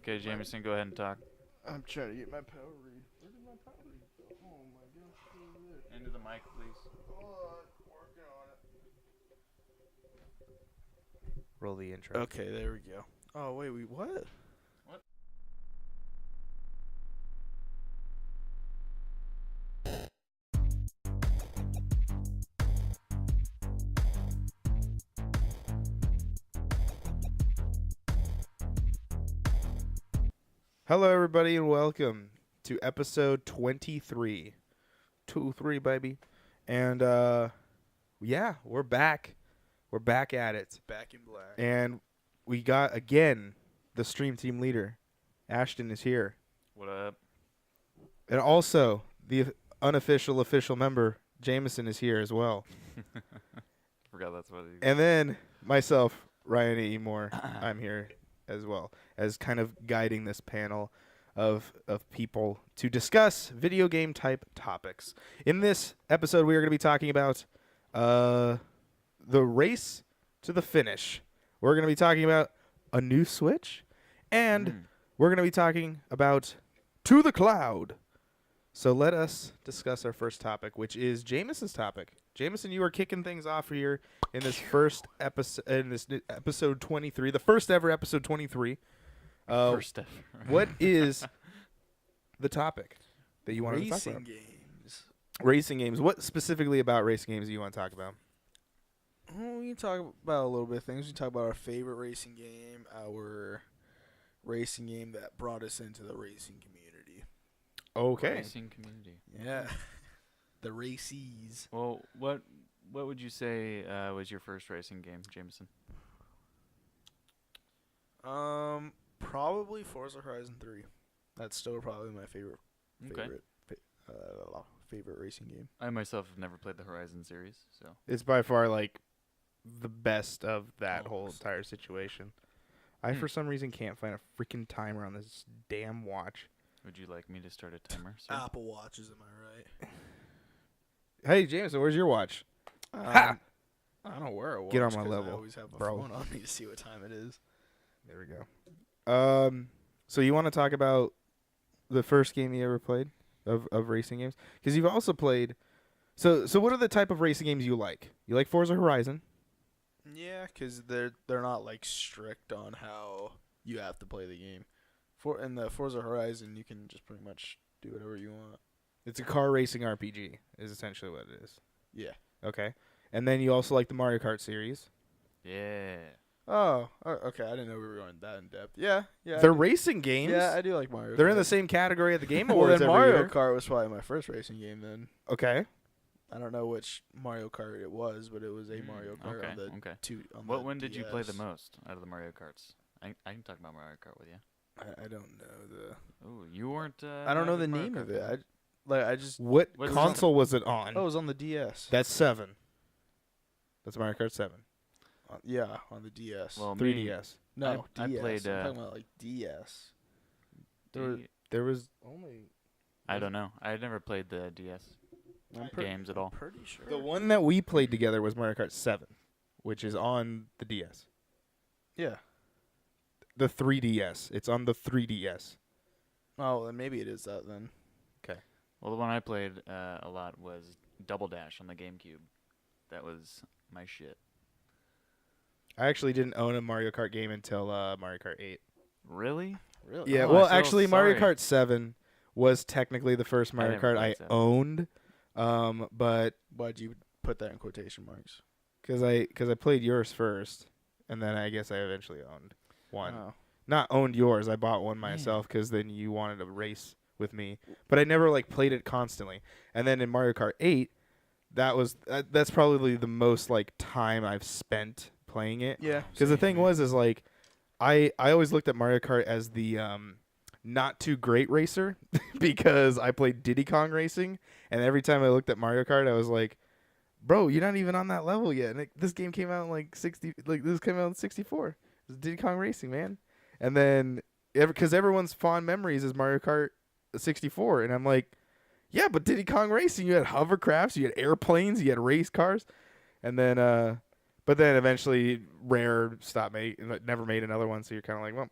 Okay, Jameson, go ahead and talk. I'm trying to get my power read. Where did my power read go? Oh my gosh, it's over there. Into the mic, please. Hold on, working on Roll the intro. it. Okay, there we go. Oh wait, what? What? Hello, everybody, and welcome to episode 23. 23, baby. And, yeah, we're back. We're back at it. Back in black. And we got, again, the stream team leader. Ashton is here. What up? And also, the unofficial official member, Jameson, is here as well. Forgot that's what it is. And then myself, Ryan E. Moore, I'm here as well, as kind of guiding this panel of people to discuss video game type topics. In this episode, we are going to be talking about the race to the finish. We're going to be talking about a new Switch, and we're going to be talking about To the Cloud. So let us discuss our first topic, which is Jameson's topic. Jameson, you are kicking things off here in this first episode, episode 23, the first ever episode 23. First ever. What is the topic that you want to talk Racing about? games. Racing games. What specifically about racing games do you want to talk about? Well, we can talk about a little bit of things. We can talk about our favorite racing game, our racing game that brought us into the racing community. Okay. Racing community. Yeah. The racies. Well, what would you say was your first racing game, Jameson? Probably Forza Horizon 3. That's still probably my favorite Okay. favorite racing game. I myself have never played the Horizon series, so. It's by far like the best of that whole Almost. entire situation. I, for some reason, can't find a freaking timer on this damn watch. Would you like me to start a timer, sir? Apple Watches, am I right? Hey, Jameson, where's your watch? Ha! I don't wear a watch. Get on my 'cause level, I always have a bro. phone on me to see what time it is. There we go. So you want to talk about the first game you ever played of racing games? Because you've also played. So what are the type of racing games you like? You like Forza Horizon? Yeah, because they're not like strict on how you have to play the game. In the Forza Horizon, you can just pretty much do whatever you want. It's a car racing RPG, is essentially what it is. Yeah. Okay. And then you also like the Mario Kart series. Yeah. Oh, okay. I didn't know we were going that in depth. Yeah. They're racing games. Yeah, I do like Mario. They're Kart. in the same category at the Game Well, Awards then every Mario year. Kart was probably my first racing game. Then Okay. I don't know which Mario Kart it was, but it was a Mario Kart on the Okay. on What the one did you play the DS. most out of the Mario Karts? I can talk about Mario Kart with you. I don't know the. Oh, you weren't. I don't know the name of it. I just. What What's console was it on? Oh, it was on the DS. That's 7. That's Mario Kart 7. Yeah, on the DS. Well, 3DS. No, I DS. played, I'm talking about like DS. There was only I don't know. I never played the DS games at all. Pretty sure. the one that we played together was Mario Kart 7, which is on the DS. Yeah. The 3DS. It's on the 3DS. Oh, then maybe it is that then. Well, the one I played a lot was Double Dash on the GameCube. That was my shit. I actually didn't own a Mario Kart game until Mario Kart 8. Really? Really? Yeah, Oh, well, I feel actually, Mario sorry. Kart 7 was technically the first Mario never Kart I played 7. owned, but Why'd you put that in quotation marks? because I played yours first, and then I guess I eventually owned one. Oh. Not owned yours. I bought one myself because then you wanted to race with me, but I never like played it constantly. And then in Mario Kart 8, that's probably the most like time I've spent playing it. Yeah. Because the thing is like, I always looked at Mario Kart as the not too great racer because I played Diddy Kong Racing, and every time I looked at Mario Kart, I was like, bro, you're not even on that level yet. And this game came out in like 60, like this came out in 64. It's Diddy Kong Racing, man. And then because everyone's fond memories is Mario Kart 64, and I'm like, yeah, but Diddy Kong Racing, you had hovercrafts, you had airplanes, you had race cars, and then but then eventually Rare never made another one, so you're kind of like, well,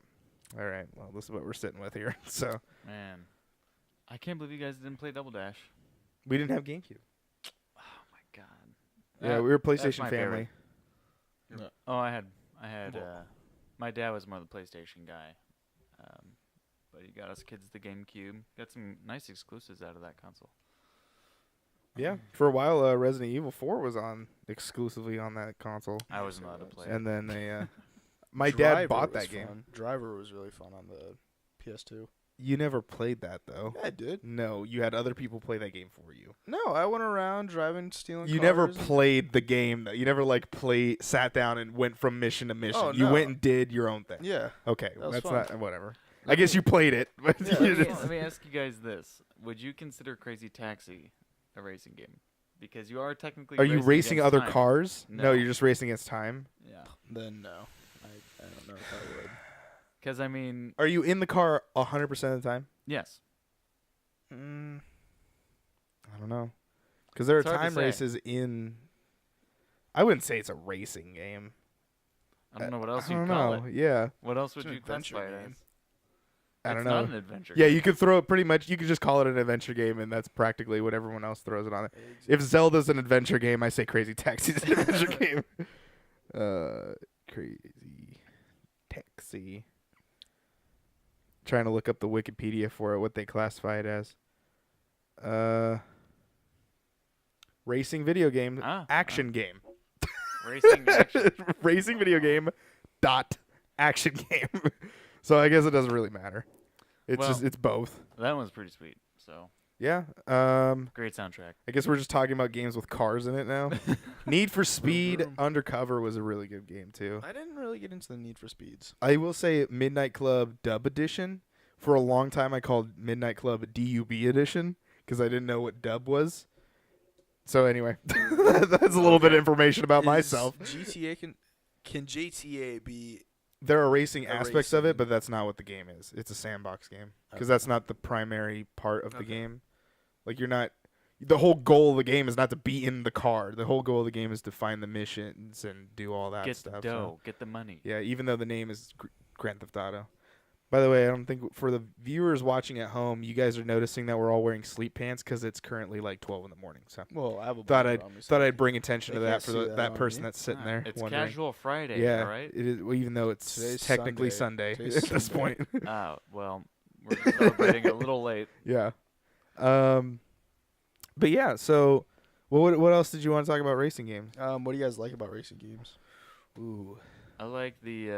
All right. Well, this is what we're sitting with here. So Man, I can't believe you guys didn't play Double Dash. we didn't have GameCube. Oh my god. Yeah, That- we were that's PlayStation my family. favorite. No. Oh, I had. Well- My dad was more the PlayStation guy, but he got us kids the GameCube. Got some nice exclusives out of that console. Yeah, for a while, Resident Evil 4 was on exclusively on that console, I wasn't allowed to play it. and then they. My dad Driver bought was that game. fun. Driver was really fun on the PS2. You never played that though. Yeah, I did. No, you had other people play that game for you. No, I went around driving, stealing. You never cars and- played the game though. You never sat down and went from mission to mission. Oh, You no. went and did your own thing. Yeah. Okay, That was that's fun. not whatever. I guess you played it, but Yeah, you it was just- Let me ask you guys this: would you consider Crazy Taxi a racing game? Because you are technically. Are you racing against other time. cars? No, No. you're just racing against time. Yeah. Then no, I don't know if I would. Because I mean, Are you in the car 100% of the time? yes. Mm, I don't know. Because there are It's hard to time say. races in. I wouldn't say it's a racing game. I don't know what else I you'd don't call know. it. Yeah. What else would It's an you adventure classify it game. as? I don't It's know. not an adventure. Yeah, game. you could throw it pretty much. You could just call it an adventure game, and that's practically what everyone else throws it on it. If Zelda's an adventure game, I say Crazy Taxi's an adventure game. Crazy Taxi. Trying to look up the Wikipedia for it, what they classify it as. Racing video game, action game. Racing action. Racing video game dot action game. So I guess it doesn't really matter. It's Well- just it's both. That one's pretty sweet. So Yeah. great soundtrack. I guess we're just talking about games with cars in it now. Need for Speed vroom. Undercover was a really good game too. I didn't really get into the Need for Speeds. I will say Midnight Club Dub Edition. For a long time, I called Midnight Club DUB Edition because I didn't know what dub was. So anyway, that's a little bit of information about myself. GTA can GTA be? There are racing A aspects of it, racing- but that's not what the game is. It's a sandbox game because Okay. that's not the primary part of the Okay. game. Like you're not. The whole goal of the game is not to be in the car. The whole goal of the game is to find the missions and do all that Get stuff. the so- dough. Get the money. Yeah, even though the name is Grand Theft Auto. By the way, I don't think for the viewers watching at home, you guys are noticing that we're all wearing sleep pants because it's currently like 12 in the morning. So Well, I have a thought blanket on me, so thought I'd bring attention They to that can't for see the, that that on person me. that's sitting Ah, there. It's wondering. casual Friday, Yeah, all right? it is. Well, even though it's Today's technically Sunday. Sunday Today's at this Sunday. point. Oh, well, we're celebrating a little late. Yeah. But yeah. So, what else did you want to talk about racing games? What do you guys like about racing games? Ooh. I like the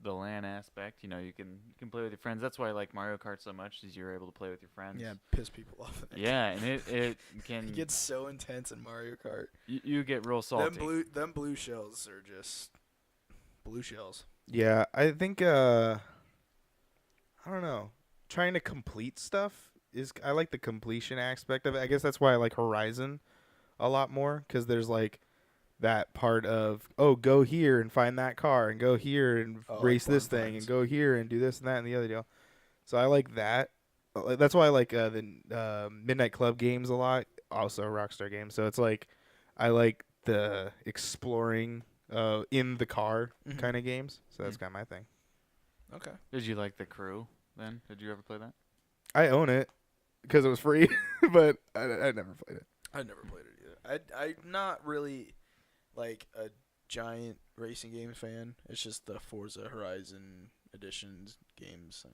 LAN aspect. You know, you can play with your friends. That's why I like Mario Kart so much, is you're able to play with your friends. Yeah, piss people off. Yeah, and it can It gets so intense in Mario Kart. you get real salty. Them blue shells are just blue shells. Yeah, I think I don't know. Trying to complete stuff I like the completion aspect of it. I guess that's why I like Horizon a lot more cuz there's like that part of go here and find that car and go here and Oh, like race this farm thing finds. and go here and do this and that and the other deal. So I like that. That's why I like the Midnight Club games a lot. Also Rockstar games. So it's like I like the exploring in the car Mhm. kind of games. So that's kind of my thing. Okay. Did you like The Crew then? Did you ever play that? I own it because it was free, but I never played it. I never played it either. I'm not really like a giant racing game fan. It's just the Forza Horizon editions games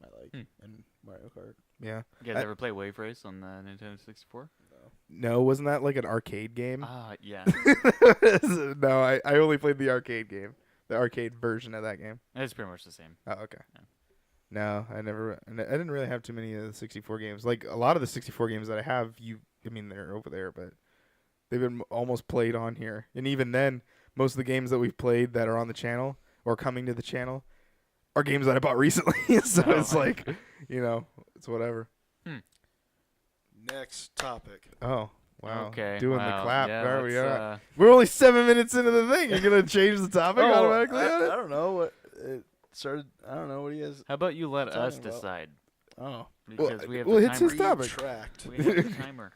I like and Mario Kart. Yeah. You guys I- ever play Wave Race on the Nintendo 64? No. No, wasn't that like an arcade game? Yeah. No, I only played the arcade game, the arcade version of that game. It's pretty much the same. Oh, okay. Yeah. No, I didn't really have too many of the 64 games. Like a lot of the 64 games that I have, they're over there, but they've been almost played on here. And even then, most of the games that we've played that are on the channel or coming to the channel are games that I bought recently. So Oh, it's like, it's whatever. Next topic. Oh, wow. Okay. Doing wow. the clap. Yeah, There we let's, are. We're only 7 minutes into the thing. You're going to change the topic automatically I on it? don't know what it started. I don't know what he has. how about you let us talking about? decide? Oh, Because we have well, the it's timer. his topic. retract. We have the timer.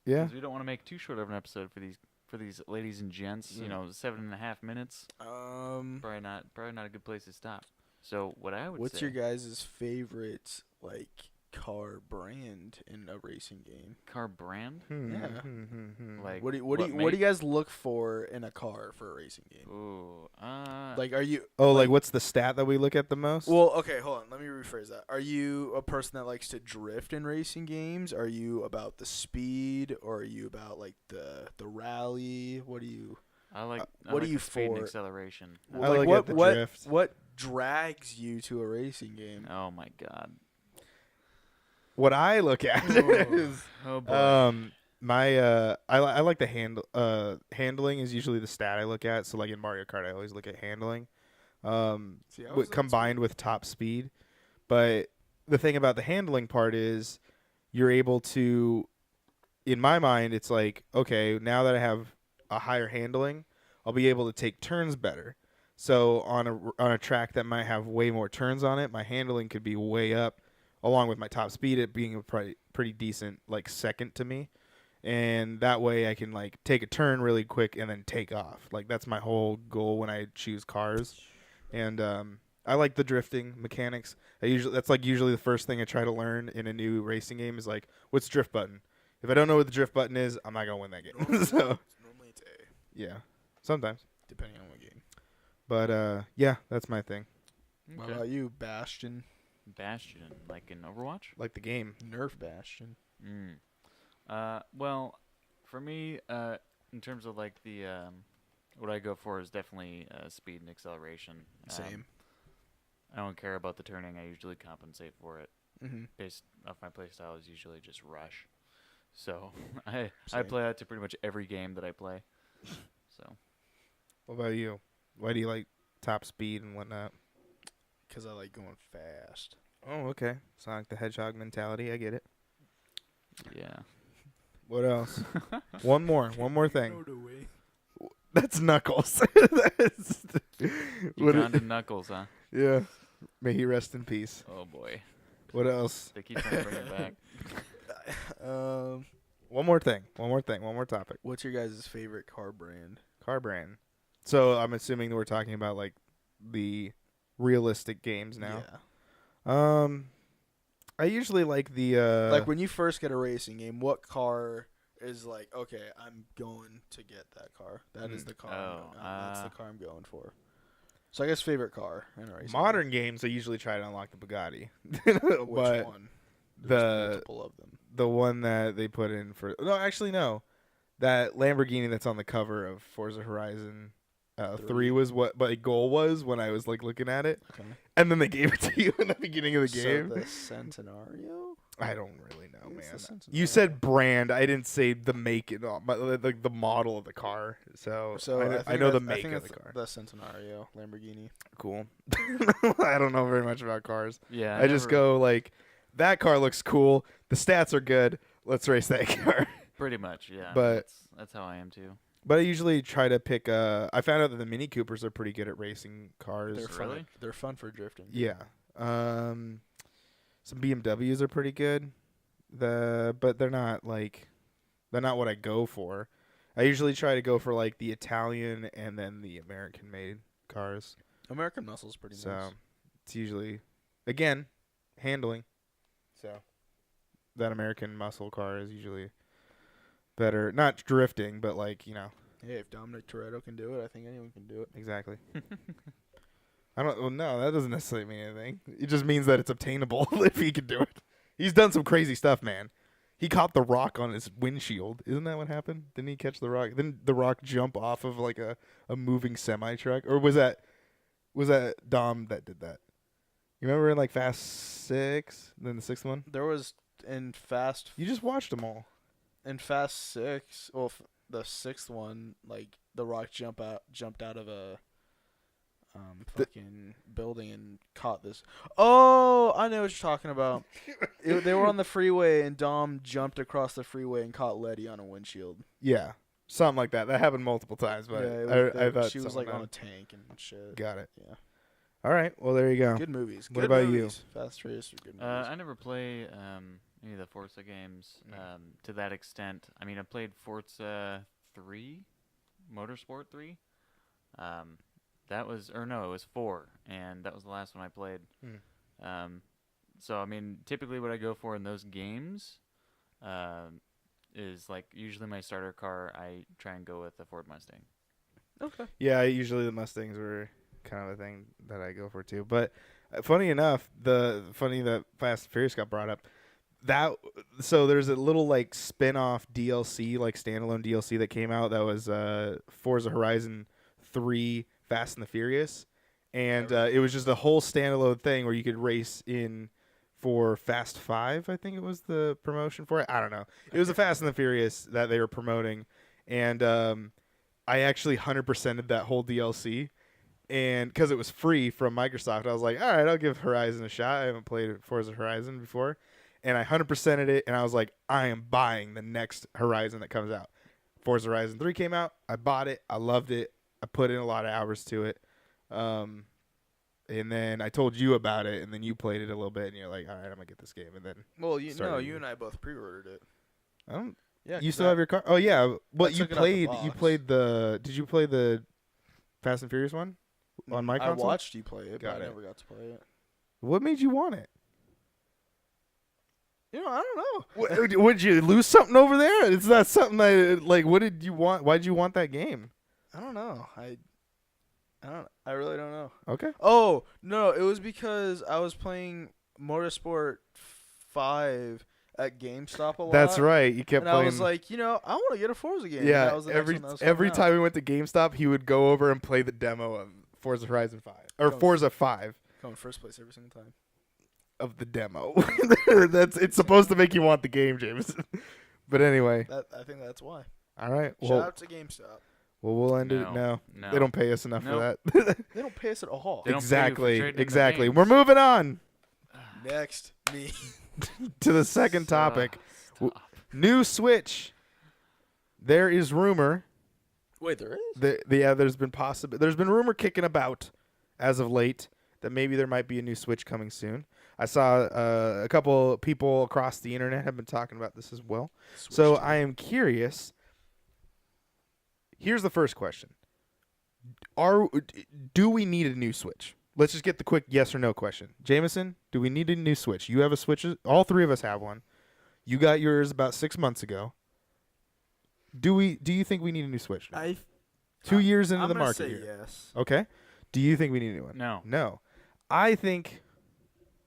Yeah. 'Cause we don't want to make too short of an episode for these ladies and gents. You know, 7.5 minutes. Probably not a good place to stop. So what I would What's say, your guys' favorite like car brand in a racing game? car brand, Yeah. like What do you guys look for in a car for a racing game? Ooh, Like, are you? Oh, like what's the stat that we look at the most? Well, okay, hold on. Let me rephrase that. Are you a person that likes to drift in racing games? Are you about the speed, or are you about like the rally? What do you? I like what I are you the speed and for? acceleration. I like it, the drift. What drags you to a racing game? Oh my god. What I look at is Oh boy. I like the handling is usually the stat I look at. So like in Mario Kart, I always look at handling, See, I was on combined speed. with top speed. But the thing about the handling part is you're able to, in my mind, it's like, okay, now that I have a higher handling, I'll be able to take turns better. So on a track that might have way more turns on it, my handling could be way up, along with my top speed, it being a pretty decent like second to me. And that way I can like take a turn really quick and then take off. Like that's my whole goal when I choose cars. And I like the drifting mechanics. That's like usually the first thing I try to learn in a new racing game is like, what's drift button? If I don't know what the drift button is, I'm not gonna win that game. So Normally it's A, yeah, sometimes. depending on what game. But yeah, that's my thing. What Okay. about you, Bastion? Bastion, like in Overwatch? Like the game. Nerf Bastion. Well, for me, in terms of like the what I go for is definitely speed and acceleration. Same. I don't care about the turning. I usually compensate for it. Mm-hmm. Based off my playstyle is usually just rush. So I Same. play that to pretty much every game that I play. So What about you? Why do you like top speed and whatnot? Because I like going fast. Oh, okay. Sonic the Hedgehog mentality. I get it. yeah. What else? One more thing. the way. That's Knuckles. That's Uganda Knuckles, huh? Yeah. May he rest in peace. Oh boy. What else? They keep trying to bring it back. One more thing. One more topic. What's your guys' favorite car brand? Car brand. So I'm assuming that we're talking about like the realistic games now. Yeah. I usually like the Like when you first get a racing game, what car is like, okay, I'm going to get that car. That is the car. That's the car I'm going for. So I guess favorite car in a racing modern games. I usually try to unlock the Bugatti. game. But Which one? There's multiple of them. the one that they put in for no, that Lamborghini that's on the cover of Forza Horizon 3 was what my goal was when I was like looking at it, Okay. and then they gave it to you in the beginning of the So game. the Centenario? I don't really know, It's man. the Centenario. You said brand. I didn't say the make and all, but like the model of the car. So I know the make of the car. The Centenario Lamborghini. Cool. I don't know very much about cars. Yeah. I just go like, that car looks cool. The stats are good. Let's race that car. pretty much, yeah. But- that's how I am too. But I usually try to pick. I found out that the Mini Coopers are pretty good at racing cars. They're fun. Really? They're fun for drifting. Yeah. Some BMWs are pretty good. But they're not what I go for. I usually try to go for like the Italian and then the American made cars. American Muscle's pretty So nice. it's usually, again, handling. So that American muscle car is usually better. Not drifting, but like, you know. Hey, if Dominic Toretto can do it, I think anyone can do it. Exactly. No, that doesn't necessarily mean anything. It just means that it's obtainable if he can do it. He's done some crazy stuff, man. He caught the Rock on his windshield. Isn't that what happened? Didn't he catch the Rock? Didn't the Rock jump off of like a moving semi truck? Or was that Dom that did that? You remember in like Fast 6, then the sixth one? There was in Fast You just watched them all. in Fast 6. Well, the sixth one, like the Rock jumped out of a fucking building and caught this. Oh, I know what you're talking about. They were on the freeway and Dom jumped across the freeway and caught Letty on a windshield. Yeah, something like that. That happened multiple times, but I thought she was like someone on a tank and shit. got it. Yeah, All right, well there you go. good movies. What Good about movies. Fast Race are good movies. I never play any of the Forza games to that extent. I mean, I played Forza 3, Motorsport 3. That was, or no, it was 4, and that was the last one I played. So I mean, typically what I go for in those games, is like usually my starter car. I try and go with the Ford Mustang. Okay. Yeah, usually the Mustangs were kind of a thing that I go for too. But funny enough, funny that Fast and Furious got brought up. So there's a little like spin-off DLC, like standalone DLC that came out that was Forza Horizon 3 Fast and the Furious, and it was just a whole standalone thing where you could race in for Fast 5, I think it was the promotion for it. I don't know. It was a Fast and the Furious that they were promoting, and I actually 100%ed that whole DLC, and because it was free from Microsoft, I was like, all right, I'll give Horizon a shot. I haven't played Forza Horizon before, and I 100%ed it, and I was like, I am buying the next Horizon that comes out. Forza Horizon 3 came out. I bought it. I loved it. I put in a lot of hours to it. And then I told you about it, and then you played it a little bit, and you're like, all right, I'm going to get this game. And then you and I both pre-ordered it. I don't. Yeah, You still have your car? Oh yeah. What you took it out the played? You box. played the? Did you play the Fast and Furious one on my console? I watched you play it, Got but it. I never got to play it. What made you want it? I don't know. Would you lose something over there? It's not something that like. What did you want? Why did you want that game? I don't know. I really don't know. Okay. Oh no, it was because I was playing Motorsport 5 at GameStop a lot. That's right. You kept And playing. I was like, I want to get a Forza game. yeah. That was the next Every one that was every coming out. time we went to GameStop, he would go over and play the demo of Forza Horizon 5 or Don't- Forza 5 Come in first place every single time. of the demo. It's supposed to make you want the game, Jameson. But anyway, I think that's why. all right. Shout Well, out to GameStop. we'll end it. No. They don't pay us enough Nope. for that. They don't pay us at all. They don't pay you for exactly. trading in the Exactly. games. We're moving on Next, me. to the second topic. Stop. New Switch. There is rumor. Wait, there is? There's been rumor kicking about as of late that maybe there might be a new Switch coming soon. I saw a couple people across the internet have been talking about this as well. So I am curious. Here's the first question. Do we need a new Switch? Let's just get the quick yes or no question. Jameson, do we need a new Switch? You have a Switch. All three of us have one. You got yours about 6 months ago. Do you think we need a new Switch now? 2 years into I'm the gonna market say here. yes. Okay. Do you think we need a new one? No. No. I think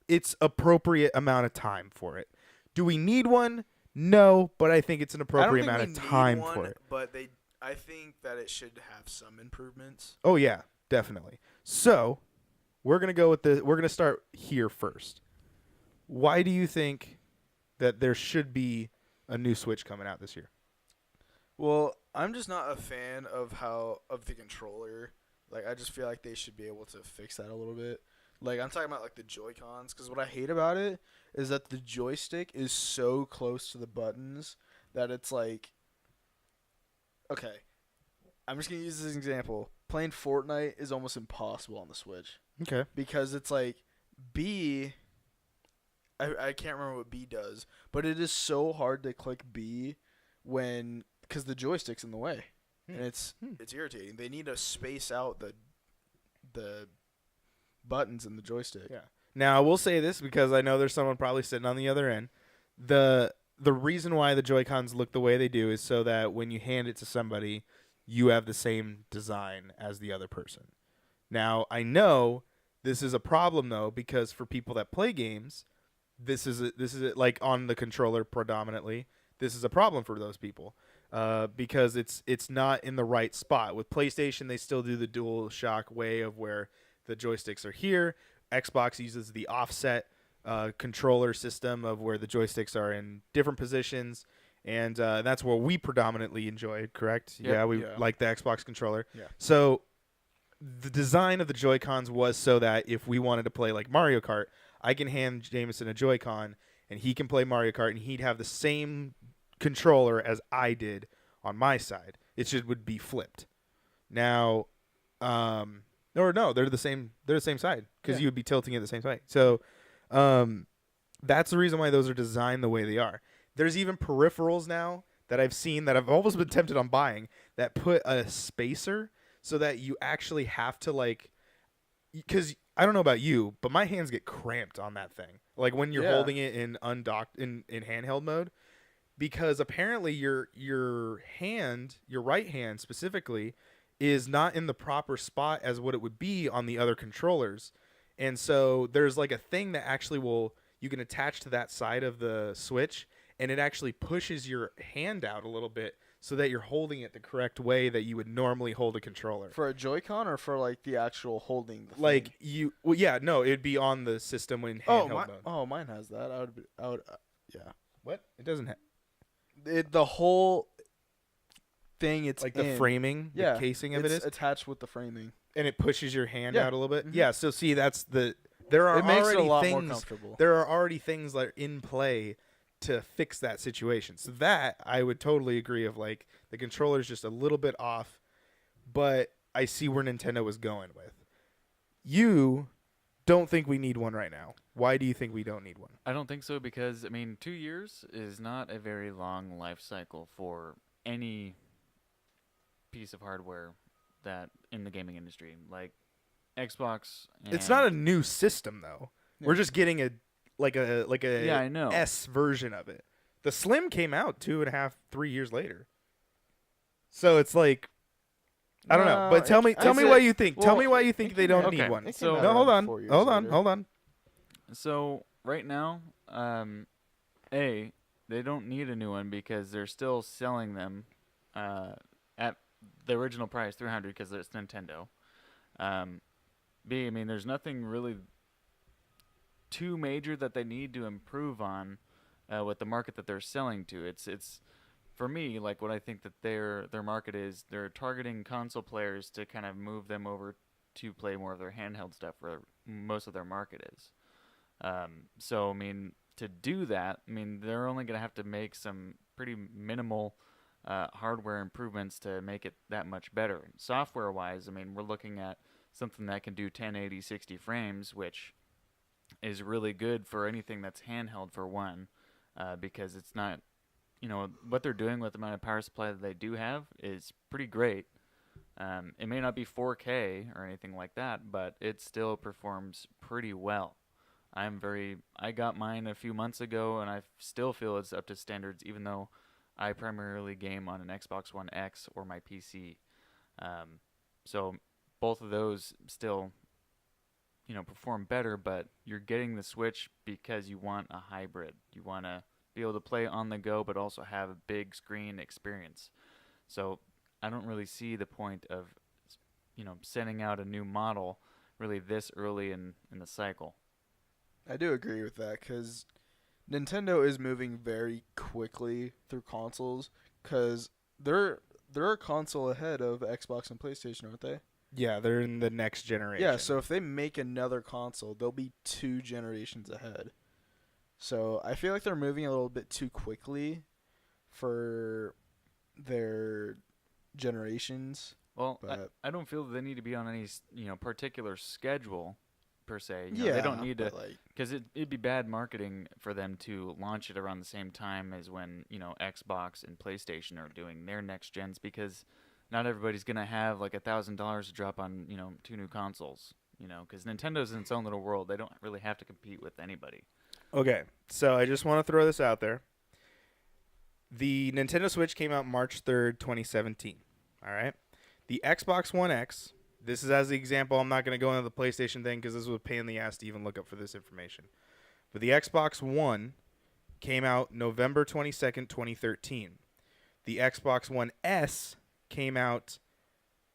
it's appropriate amount of time for it. Do we need one? No, but I think it's an appropriate amount of time for it. But I think that it should have some improvements. Oh yeah, definitely. So, we're going to go with we're going to start here first. Why do you think that there should be a new Switch coming out this year? Well, I'm just not a fan of the controller. Like, I just feel like they should be able to fix that a little bit. Like, I'm talking about, like, the Joy-Cons, because what I hate about it is that the joystick is so close to the buttons that it's like, okay, I'm just going to use this as an example. Playing Fortnite is almost impossible on the Switch Okay. because it's like B, I can't remember what B does, but it is so hard to click B because the joystick's in the way. And it's irritating. They need to space out the buttons in the joystick. Yeah. Now, I will say this because I know there's someone probably sitting on the other end. The reason why the Joy-Cons look the way they do is so that when you hand it to somebody, you have the same design as the other person. Now, I know this is a problem though because for people that play games, this is like on the controller predominantly. This is a problem for those people. Because it's not in the right spot. With PlayStation, they still do the DualShock way of where the joysticks are here. Xbox uses the offset controller system of where the joysticks are in different positions, and that's where we predominantly enjoy, correct? Yep. Yeah, we Yeah. like the Xbox controller. Yeah. So the design of the Joy-Cons was so that if we wanted to play like Mario Kart, I can hand Jameson a Joy-Con, and he can play Mario Kart, and he'd have the same controller as I did on my side. It would be flipped. Now, or no, they're the same side because you would be tilting it the same side. So, that's the reason why those are designed the way they are. There's even peripherals now that I've seen that I've almost been tempted on buying that put a spacer so that you actually have to like, because I don't know about you, but my hands get cramped on that thing. Like when you're Yeah. holding it in undocked in handheld mode, because apparently your hand, your right hand specifically, is not in the proper spot as what it would be on the other controllers. And so there's like a thing that actually you can attach to that side of the Switch, and it actually pushes your hand out a little bit so that you're holding it the correct way that you would normally hold a controller. For a Joy-Con or for like the actual holding the Like thing? no, it'd be on the system when handheld mode. Mine has that. I would yeah. What? It doesn't have The whole thing it's like in, the framing, yeah, the casing of it it's is, attached with the framing. and it pushes your hand Yeah. out a little bit. Mhm. Yeah, so see there are It makes it a already lot more things comfortable. there are already things that are in play to fix that situation. So that I would totally agree of like the controller's just a little bit off, but I see where Nintendo was going with. You don't think we need one right now. Why do you think we don't need one? I don't think so because, I mean, 2 years is not a very long life cycle for any piece of hardware that in the gaming industry. Like Xbox. It's not a new system though. Yeah. We're just getting a Yeah, I know. S version of it. The Slim came out 2.5, 3 years later. So it's like, I don't know. But tell me why you think. Tell me why you think they don't okay. need one. So- No, hold on. So right now, they don't need a new one because they're still selling them at the original price, $300, because it's Nintendo. B, I mean, there's nothing really too major that they need to improve on with the market that they're selling to. It's for me, like what I think that their market is, they're targeting console players to kind of move them over to play more of their handheld stuff, where most of their market is. So I mean, to do that, I mean, they're only gonna have to make some pretty minimal hardware improvements to make it that much better. Software-wise, I mean, we're looking at something that can do 1080 60 frames, which is really good for anything that's handheld for one, because it's not, what they're doing with the amount of power supply that they do have is pretty great. It may not be 4K or anything like that, but it still performs pretty well. I got mine a few months ago, and I still feel it's up to standards, even though I primarily game on an Xbox One X or my PC. So both of those still, perform better, but you're getting the Switch because you want a hybrid. You want to be able to play on the go, but also have a big screen experience. So I don't really see the point of, sending out a new model really this early in the cycle. I do agree with that because Nintendo is moving very quickly through consoles because they're a console ahead of Xbox and PlayStation, aren't they? Yeah, they're in the next generation. Yeah, so if they make another console, they'll be 2 generations ahead. So I feel like they're moving a little bit too quickly for their generations. Well, But I don't feel that they need to be on any particular schedule per se. yeah, They don't need to, but, like, because it'd be bad marketing for them to launch it around the same time as when Xbox and PlayStation are doing their next gens, because not everybody's gonna have like $1,000 to drop on 2 new consoles. Because Nintendo's in its own little world. They don't really have to compete with anybody. Okay, so I just want to throw this out there. The Nintendo Switch came out March 3rd, 2017. All right? The Xbox One X, this is as the example. I'm not going to go into the PlayStation thing because this was a pain in the ass to even look up for this information. But the Xbox One came out November 22nd, 2013. The Xbox One S came out,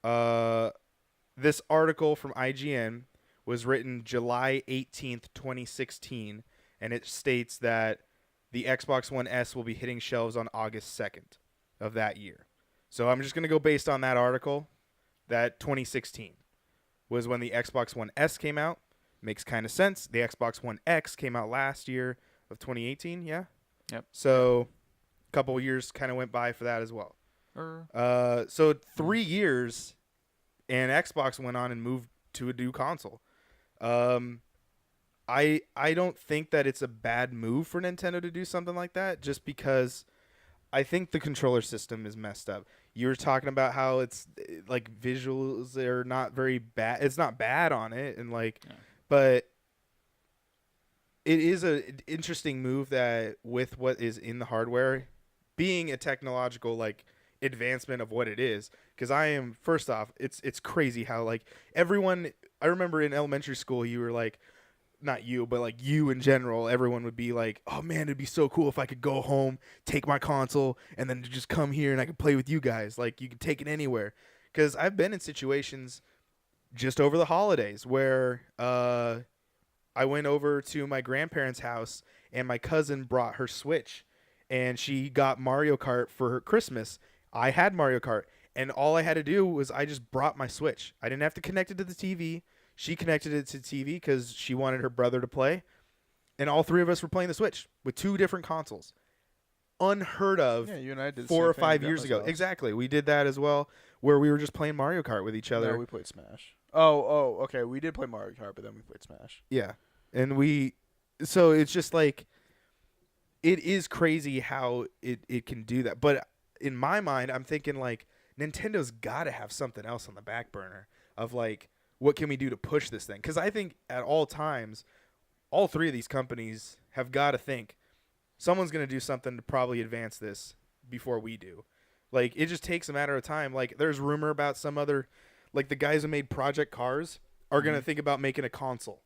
this article from IGN was written July 18th, 2016, and it states that the Xbox One S will be hitting shelves on August 2nd of that year. So I'm just going to go based on that article. That 2016 was when the Xbox One S came out. Makes kind of sense. The Xbox One X came out last year of 2018, yeah? Yep. So a couple years kind of went by for that as well. So 3 years, and Xbox went on and moved to a new console. I don't think that it's a bad move for Nintendo to do something like that, just because I think the controller system is messed up. You were talking about how it's like visuals are not very bad. It's not bad on it, and like, but it is a interesting move that with what is in the hardware, being a technological like advancement of what it is. Because I am first off, it's crazy how like everyone. I remember in elementary school, you were like, not you, but like you in general, everyone would be like, oh man, it'd be so cool if I could go home, take my console, and then just come here and I could play with you guys. Like you could take it anywhere. Because I've been in situations just over the holidays where I went over to my grandparents' house and my cousin brought her Switch and she got Mario Kart for her Christmas. I had Mario Kart and all I had to do was I just brought my Switch. I didn't have to connect it to the TV. She connected it to the TV because she wanted her brother to play. And all three of us were playing the Switch with two different consoles. Unheard of Yeah, you and I did 4 or 5 years ago. Exactly. We did that as well, where we were just playing Mario Kart with each other. No, we played Smash. Oh, okay. We did play Mario Kart, but then we played Smash. Yeah. And so it's just like, it is crazy how it can do that. But in my mind, I'm thinking like, Nintendo's got to have something else on the back burner of like, what can we do to push this thing? Because I think at all times, all three of these companies have got to think someone's going to do something to probably advance this before we do. Like, it just takes a matter of time. Like, there's rumor about some other, like the guys who made Project Cars are going to think about making a console.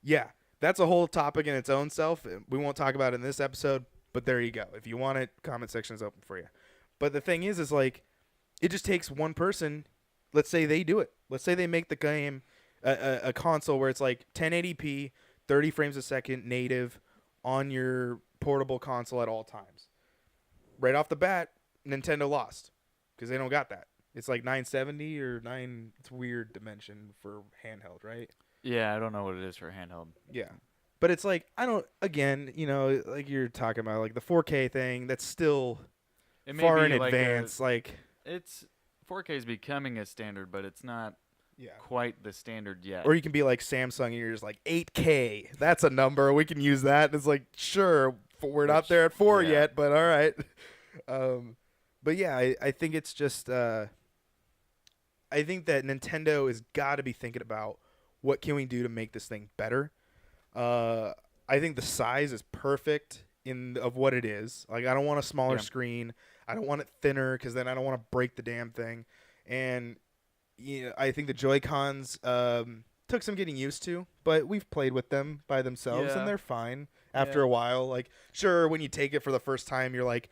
Yeah, that's a whole topic in its own self. We won't talk about it in this episode, but there you go. If you want it, comment section is open for you. But the thing is like, it just takes one person. Let's say they do it. Let's say they make the game a console where it's like 1080p, 30 frames a second, native on your portable console at all times. Right off the bat, Nintendo lost because they don't got that. It's like 970 or 9. It's a weird dimension for handheld, right? Yeah, I don't know what it is for handheld. Yeah. But it's like, I don't, again, you know, like you're talking about, like the 4K thing, that's still far in advance. Like, it's 4K is becoming a standard, but it's not quite the standard yet. Or you can be like Samsung and you're just like 8K. That's a number. We can use that. And it's like, sure, we're not there at 4 yet, but all right. But yeah, I think it's just I think that Nintendo has got to be thinking about what can we do to make this thing better. I think the size is perfect of what it is. Like, I don't want a smaller screen. I don't want it thinner because then I don't want to break the damn thing. And I think the Joy-Cons took some getting used to, but we've played with them by themselves and they're fine after a while. Like, sure, when you take it for the first time, you're like,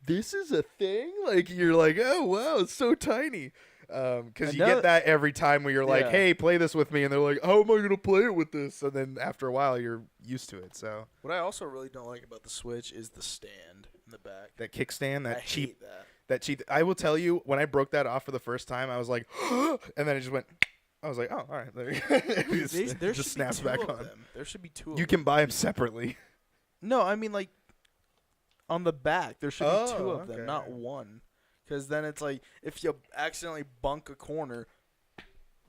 this is a thing? Like, you're like, oh, wow, it's so tiny. Because you get that every time where you're like, hey, play this with me. And they're like, how am I going to play it with this? And then after a while, you're used to it. So what I also really don't like about the Switch is the stand in the back. That kickstand, I hate that. That cheap. I will tell you, when I broke that off for the first time, I was like, and then it just went. I was like, oh, all right. There you go. It just snaps back on. Them. There should be two of them. You can buy them separately. No, I mean, like, on the back, there should be two of them, not one. Because then it's like, if you accidentally bunk a corner.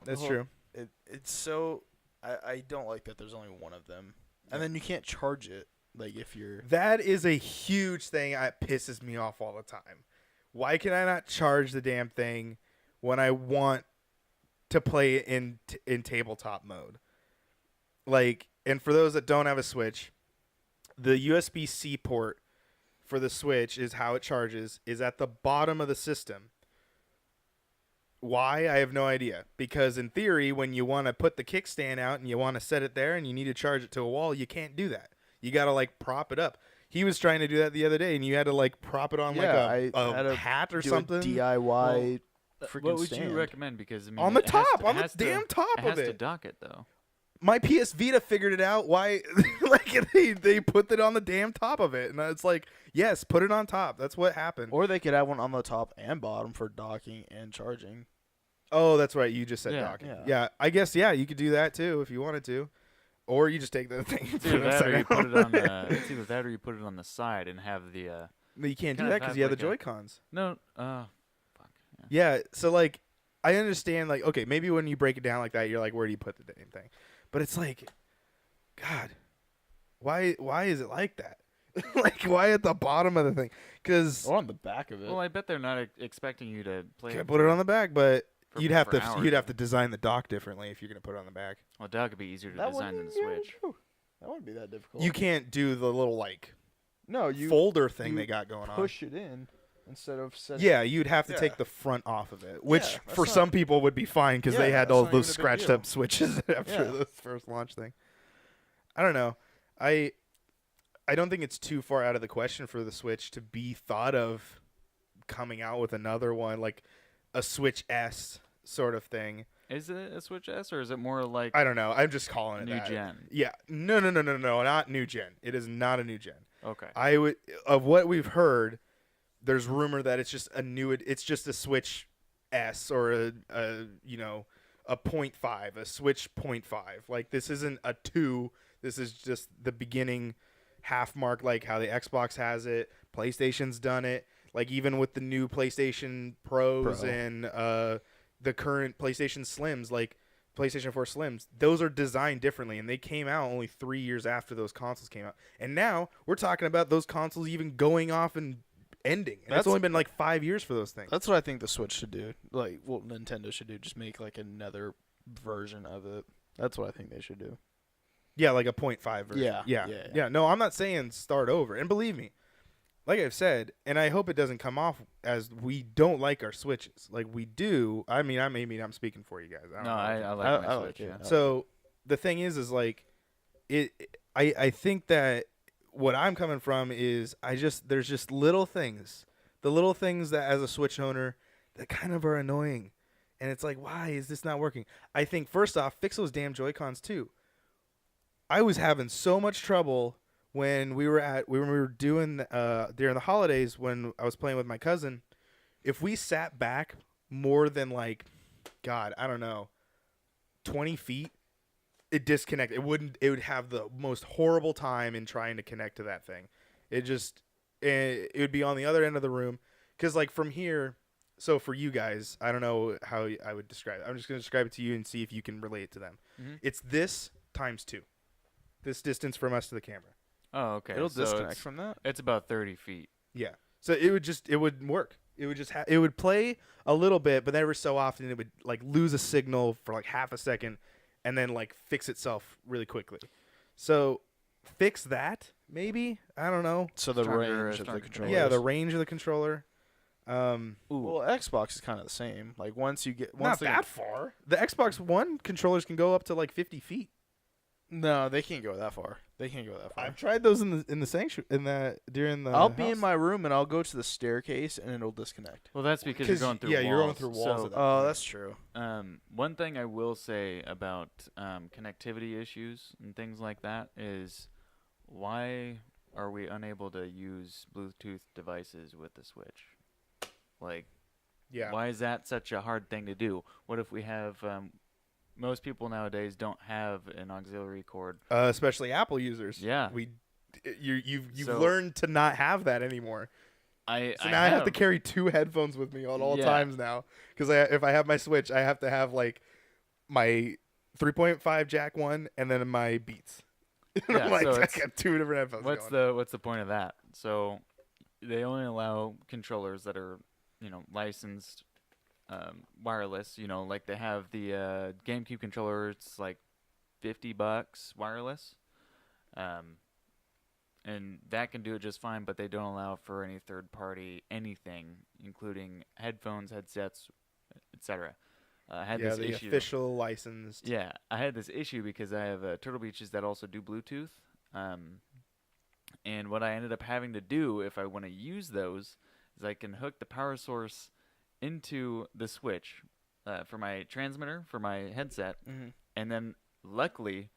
That's true. It's so. I don't like that there's only one of them. And then you can't charge it. Like, if you're. That is a huge thing that pisses me off all the time. Why can I not charge the damn thing when I want to play it in tabletop mode? Like, and for those that don't have a Switch, the USB-C port for the Switch is how it charges, is at the bottom of the system. Why? I have no idea. Because in theory, when you want to put the kickstand out and you want to set it there and you need to charge it to a wall, you can't do that. You got to, like, prop it up. He was trying to do that the other day, and you had to, like, prop it on, like, a hat or something. DIY freaking What would stand. you recommend? Because, I mean, on the top, to, on the damn top of it. It has to dock it, though. My PS Vita figured it out. Why, like, they put it on the damn top of it, and it's like, yes, put it on top. That's what happened. Or they could have one on the top and bottom for docking and charging. Oh, that's right. You just said docking. Yeah, I guess, you could do that, too, if you wanted to. Or you just take the thing. It's either that or you put it on the. It's either that or you put it on the side and have the. No, you can't do that because you have the Joy-Cons. No. Fuck. Yeah. So like, I understand. Like, okay, maybe when you break it down like that, you're like, where do you put the damn thing? But it's like, God, why is it like that? Like, why at the bottom of the thing? Because Or on the back of it. Well, I bet they're not expecting you to play. can put it on the back, but for- you'd have for to hours. design the dock differently if you're gonna put it on the back. Well, that could be easier to that design than the wouldn't- yeah, Switch. true. That wouldn't be that difficult. You can't do the little like no, you folder thing you they got going on. push it in instead of setting. Yeah, you'd have to Yeah. take the front off of it, which Yeah, that's for not- some people would be fine because they Yeah, had that's all not those even a big scratched deal. up switches after Yeah. the first launch thing. I don't know. I don't think it's too far out of the question for the Switch to be thought of coming out with another one, like a Switch S sort of thing. Is it a Switch S or is it more like I don't know. I'm just calling it new that. gen? Yeah. No, not new gen. It is not a new gen. Okay. I would, of what we've heard, there's rumor that it's just it's just a Switch S or a a 0.5, a Switch 0.5. Like, this isn't a 2. This is just the beginning half mark, like how the Xbox has it. PlayStation's done it. Like, even with the new PlayStation Pros and the current PlayStation Slims, like PlayStation 4 Slims, those are designed differently, and they came out only 3 years after those consoles came out. And now we're talking about those consoles even going off and ending. And it's only been like 5 years for those things. That's what I think the Switch should do. Like, what Nintendo should do, just make like another version of it. That's what I think they should do. Yeah, like a 0.5 version. Yeah. Yeah. No, I'm not saying start over. And believe me, like I've said, and I hope it doesn't come off as we don't like our Switches. Like, we do. I mean, I'm speaking for you guys. I don't No, know. I like I my like Switch. it. Yeah. So the thing is like, I think that what I'm coming from is there's just little things, the little things that as a Switch owner that kind of are annoying, and it's like, why is this not working? I think first off, fix those damn Joy-Cons too. I was having so much trouble when we were doing during the holidays when I was playing with my cousin. If we sat back more than like, God, I don't know, 20 feet, it disconnected. It would have the most horrible time in trying to connect to that thing. It would be on the other end of the room. Because like from here, so for you guys, I don't know how I would describe it. I'm just going to describe it to you and see if you can relate it to them. Mm-hmm. It's this times 2. This distance from us to the camera. Oh, okay. It'll so disconnect it's, from that. it's about 30 feet. Yeah. So it would work. It would just it would play a little bit, but every so often it would like lose a signal for like half a second and then like fix itself really quickly. So fix that maybe. I don't know. So the Stronger- range of the stronger controller. Yeah, the range of the controller. Ooh. Well, Xbox is kind of the same. Like once Not that far. The Xbox One controllers can go up to like 50 feet. No, they can't go that far. They can't go that far. I've tried those in the sanctuary during the. I'll be in house. my room and I'll go to the staircase and it'll disconnect. Well, that's because you're going through walls. you're going through walls. So, at that Oh, point. that's true. one thing I will say about connectivity issues and things like that is why are we unable to use Bluetooth devices with the Switch? Like, Yeah. why is that such a hard thing to do? What if we have most people nowadays don't have an auxiliary cord? Especially Apple users. Yeah. You've So- learned to not have that anymore. So now I have to carry 2 headphones with me at all Yeah. times now, because if I have my Switch, I have to have like my 3.5 jack one and then my Beats. Yeah, I'm like, so I it's- got 2 different headphones. What's the point of that? So they only allow controllers that are, licensed wireless. Like they have the GameCube controller. It's like $50 wireless, and that can do it just fine. But they don't allow for any third party anything, including headphones, headsets, etc. I had Yeah, this the issue. official licensed. Yeah, I had this issue because I have Turtle Beaches that also do Bluetooth. And what I ended up having to do if I want to use those is I can hook the power source into the Switch for my transmitter, for my headset. Mm-hmm. And then luckily,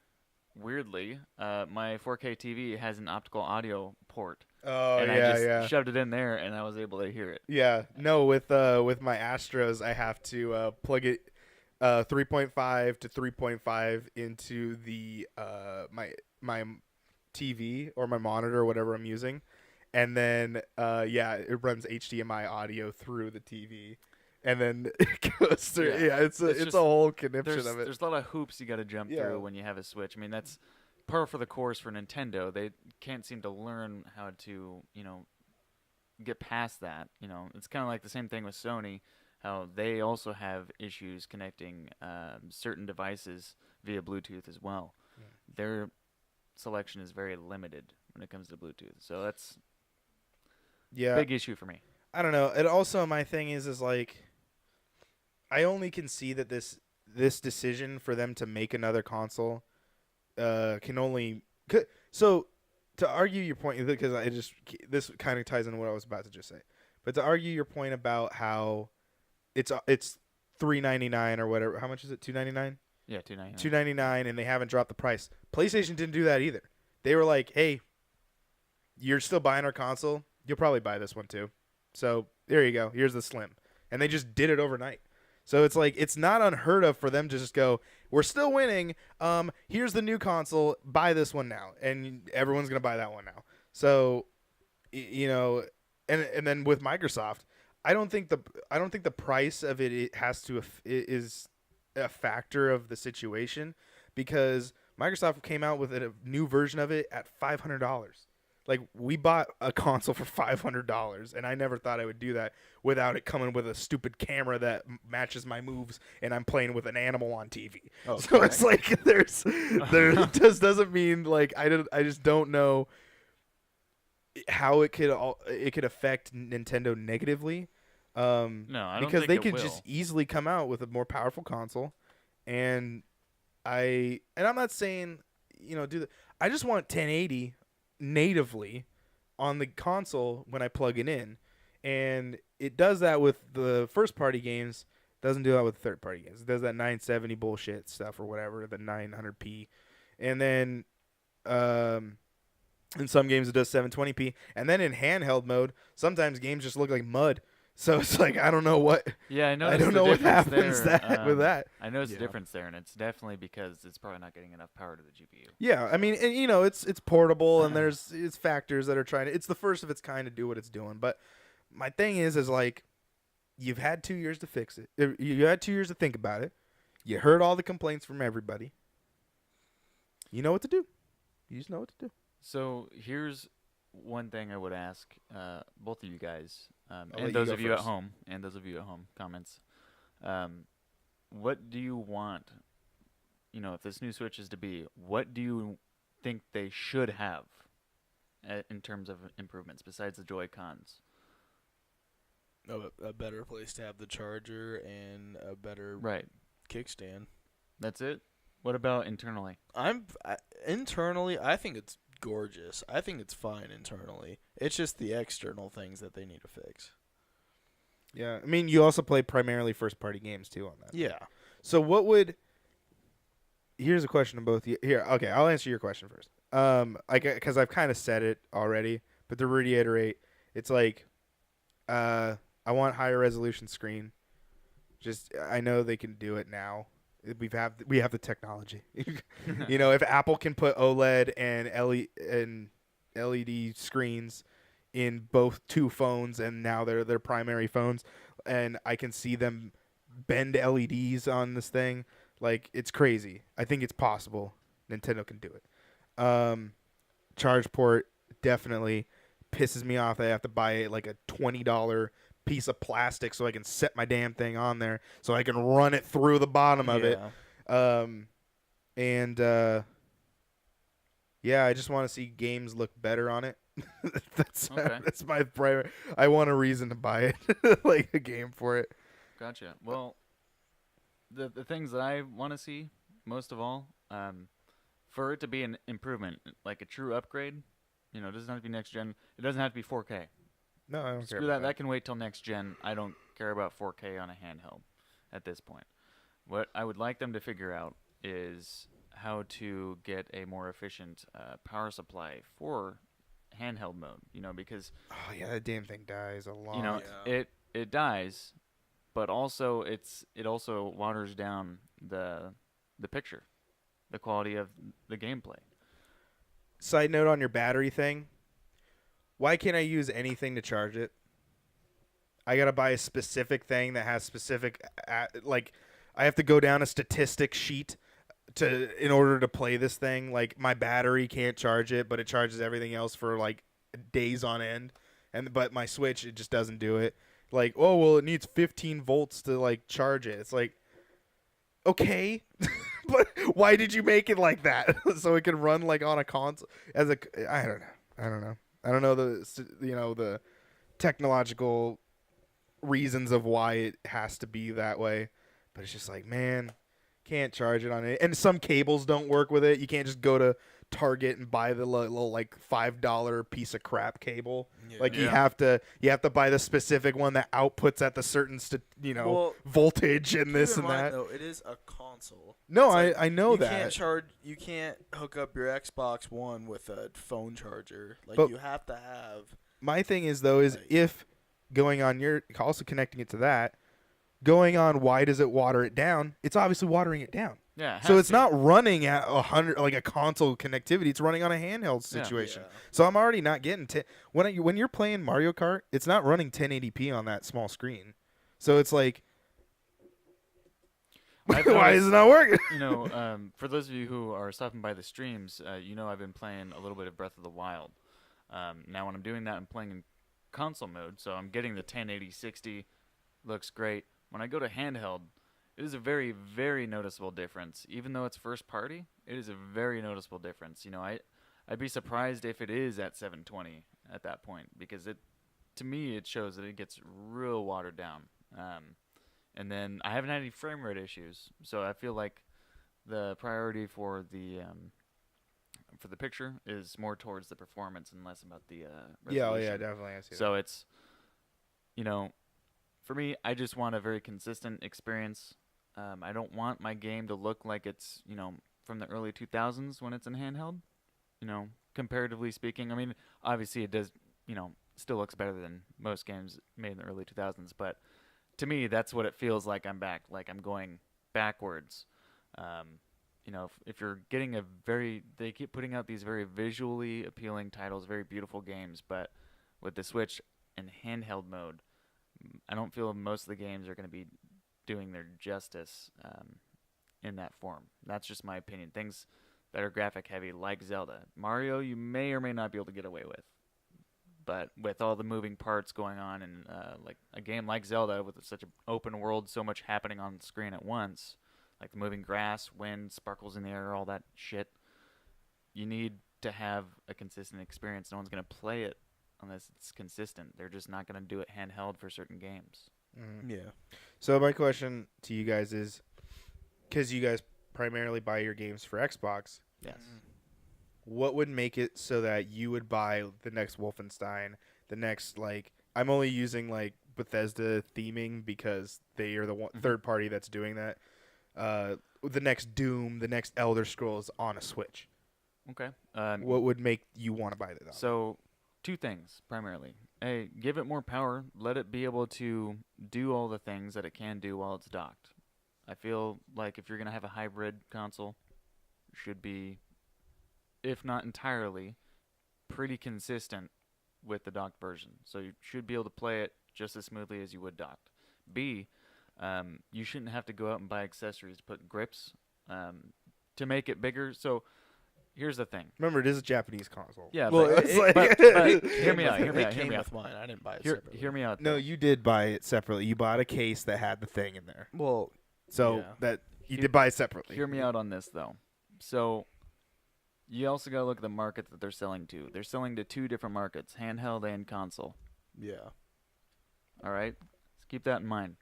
weirdly, my 4K TV has an optical audio port. Oh, and yeah, I just yeah. shoved it in there and I was able to hear it. Yeah, no, with my Astros, I have to plug it 3.5 to 3.5 into the my TV or my monitor or whatever I'm using, and then it runs HDMI audio through the TV, and then it goes through. Yeah, it's It's a just- whole conniption There's of it. a lot of hoops you got to jump Yeah. through when you have a Switch. I mean, that's par for the course for Nintendo. They can't seem to learn how to, get past that. It's kind of like the same thing with Sony, how they also have issues connecting certain devices via Bluetooth as well. Their selection is very limited when it comes to Bluetooth, so that's Yeah. big issue for me. I don't know. And also, my thing is like, I only can see that this decision for them to make another console can only so to argue your point, because this kind of ties into what I was about to just say, but to argue your point about how it's $399 or whatever. How much is it? $299. Yeah, $299. $299, and they haven't dropped the price. PlayStation didn't do that either. They were like, "Hey, you're still buying our console. You'll probably buy this one too. So there you go. Here's the Slim," and they just did it overnight. So it's like, it's not unheard of for them to just go, "We're still winning. Here's the new console. Buy this one now," and everyone's gonna buy that one now. So, and then with Microsoft, I don't think the price of it has to is a factor of the situation, because Microsoft came out with a new version of it at $500. Like, we bought a console for $500, and I never thought I would do that without it coming with a stupid camera that matches my moves, and I'm playing with an animal on TV. Oh, so correct. it's like there just doesn't mean, like, I just don't know how it could affect Nintendo negatively. No, I don't because think they it could will. just easily come out with a more powerful console, and I'm not saying do the. I just want 1080 natively on the console when I plug it in, and it does that with the first party games. Doesn't do that with third party games. It does that 970 bullshit stuff or whatever, the 900p, and then in some games it does 720p, and then in handheld mode, sometimes games just look like mud. So it's like, I don't know what. Yeah, I I noticed don't the know what difference happens there. with that. I noticed the Yeah. difference there, and it's definitely because it's probably not getting enough power to the GPU. Yeah, I mean, and, it's portable, and it's factors that are trying to. It's the first of its kind to do what it's doing. But my thing is like, you've had 2 years to fix it. You had 2 years to think about it. You heard all the complaints from everybody. You know what to do. You just know what to do. So here's one thing I would ask both of you guys, let and you those go of you at first. home, comments. What do you want? If this new Switch is to be, what do you think they should have in terms of improvements besides the Joy Cons? A better place to have the charger and a better Right. kickstand. That's it. What about internally? Internally, I think it's gorgeous. I think it's fine internally. It's just the external things that they need to fix. Yeah, I mean, you also play primarily first party games too on that. Yeah. So what would? Here's a question to both of you. Here, okay, I'll answer your question first. Because I've kind of said it already, but to reiterate, it's like, I want higher resolution screen. Just, I know they can do it now. We have the technology. If Apple can put OLED and LED screens in both two phones, and now they're their primary phones, and I can see them bend LEDs on this thing, like, it's crazy. I think it's possible. Nintendo can do it. Charge port definitely pisses me off. I have to buy like a $20 piece of plastic so I can set my damn thing on there so I can run it through the bottom of it. Yeah, I just want to see games look better on it. That's Okay. that's my primary. I want a reason to buy it, like a game for it. Gotcha. Well, the things that I want to see most of all, for it to be an improvement, like a true upgrade, it doesn't have to be next gen. It doesn't have to be 4K. No, I don't care Screw about that. That can wait till next gen. I don't care about 4K on a handheld at this point. What I would like them to figure out is how to get a more efficient power supply for handheld mode. Because Oh yeah, that damn thing dies a lot. Yeah. it dies, but also it also waters down the picture, the quality of the gameplay. Side note on your battery thing. Why can't I use anything to charge it? I gotta buy a specific thing that has specific, like, I have to go down a statistic sheet in order to play this thing. Like my battery can't charge it, but it charges everything else for like days on end. But my Switch, it just doesn't do it. Like, oh well, it needs 15 volts to like charge it. It's like, okay, but why did you make it like that so it can run like on a console as a? I don't know. I don't know the technological reasons of why it has to be that way, but it's just like, man, can't charge it on it, and some cables don't work with it. You can't just go to Target and buy the little like $5 piece of crap cable. Yeah. Like you Yeah. have to buy the specific one that outputs at the certain Well, voltage and keep this in and mind, that. though, it is a console. No, It's like, I know you that. You can't hook up your Xbox One with a phone charger. Like But- you have to have. My thing is though is Like- if going on your also connecting it to that, going on why does it water it down? It's obviously watering it down. Yeah. So it's not running at 100 like a console connectivity. It's running on a handheld Yeah. situation. Yeah. So I'm already not getting when you're playing Mario Kart, it's not running 1080p on that small screen. So it's like, I've why is noticed- it not working? For those of you who are stopping by the streams, I've been playing a little bit of Breath of the Wild. Now, when I'm doing that, I'm playing in console mode, so I'm getting the 1080 60. Looks great. When I go to handheld, it is a very, very noticeable difference. Even though it's first party, it is a very noticeable difference. I'd be surprised if it is at 720 at that point, because to me, it shows that it gets real watered down. And then I haven't had any frame rate issues, so I feel like the priority for the picture is more towards the performance and less about the resolution. definitely. I see So it's, for me, I just want a very consistent experience. I don't want my game to look like it's, from the early 2000s when it's in handheld, comparatively speaking. I mean, obviously it does, still looks better than most games made in the early 2000s, but to me, that's what it feels like. I'm back, like I'm going backwards. If you're getting they keep putting out these very visually appealing titles, very beautiful games, but with the Switch in handheld mode, I don't feel most of the games are going to be doing their justice in that form. That's just my opinion. Things that are graphic heavy, like Zelda. Mario, you may or may not be able to get away with. But with all the moving parts going on and like a game like Zelda with such an open world, so much happening on the screen at once, like the moving grass, wind, sparkles in the air, all that shit, you need to have a consistent experience. No one's going to play it unless it's consistent. They're just not going to do it handheld for certain games. Mm-hmm. Yeah. So my question to you guys is, because you guys primarily buy your games for Xbox, Yes. what would make it so that you would buy the next Wolfenstein, the next, like, I'm only using like Bethesda theming because they are the third party that's doing that. The next Doom, the next Elder Scrolls on a Switch. Okay. What would make you want to buy that? So, two things primarily. A, give it more power. Let it be able to do all the things that it can do while it's docked. I feel like if you're going to have a hybrid console, it should be, if not entirely, pretty consistent with the docked version. So you should be able to play it just as smoothly as you would docked. B, you shouldn't have to go out and buy accessories to put grips to make it bigger. So here's the thing. Remember, it is a Japanese console. Yeah, Well, but, it's like- but hear me out. Hear me It out. Hear came me out. with mine. I didn't buy it Hear, separately. hear me out. No, though. you did buy it separately. You bought a case that had the thing in there. Well, So yeah. that you Hear- did buy it separately. Hear me out on this though. So you also got to look at the market that they're selling to. They're selling to two different markets, handheld and console. yeah. All right? Let's keep that in mind.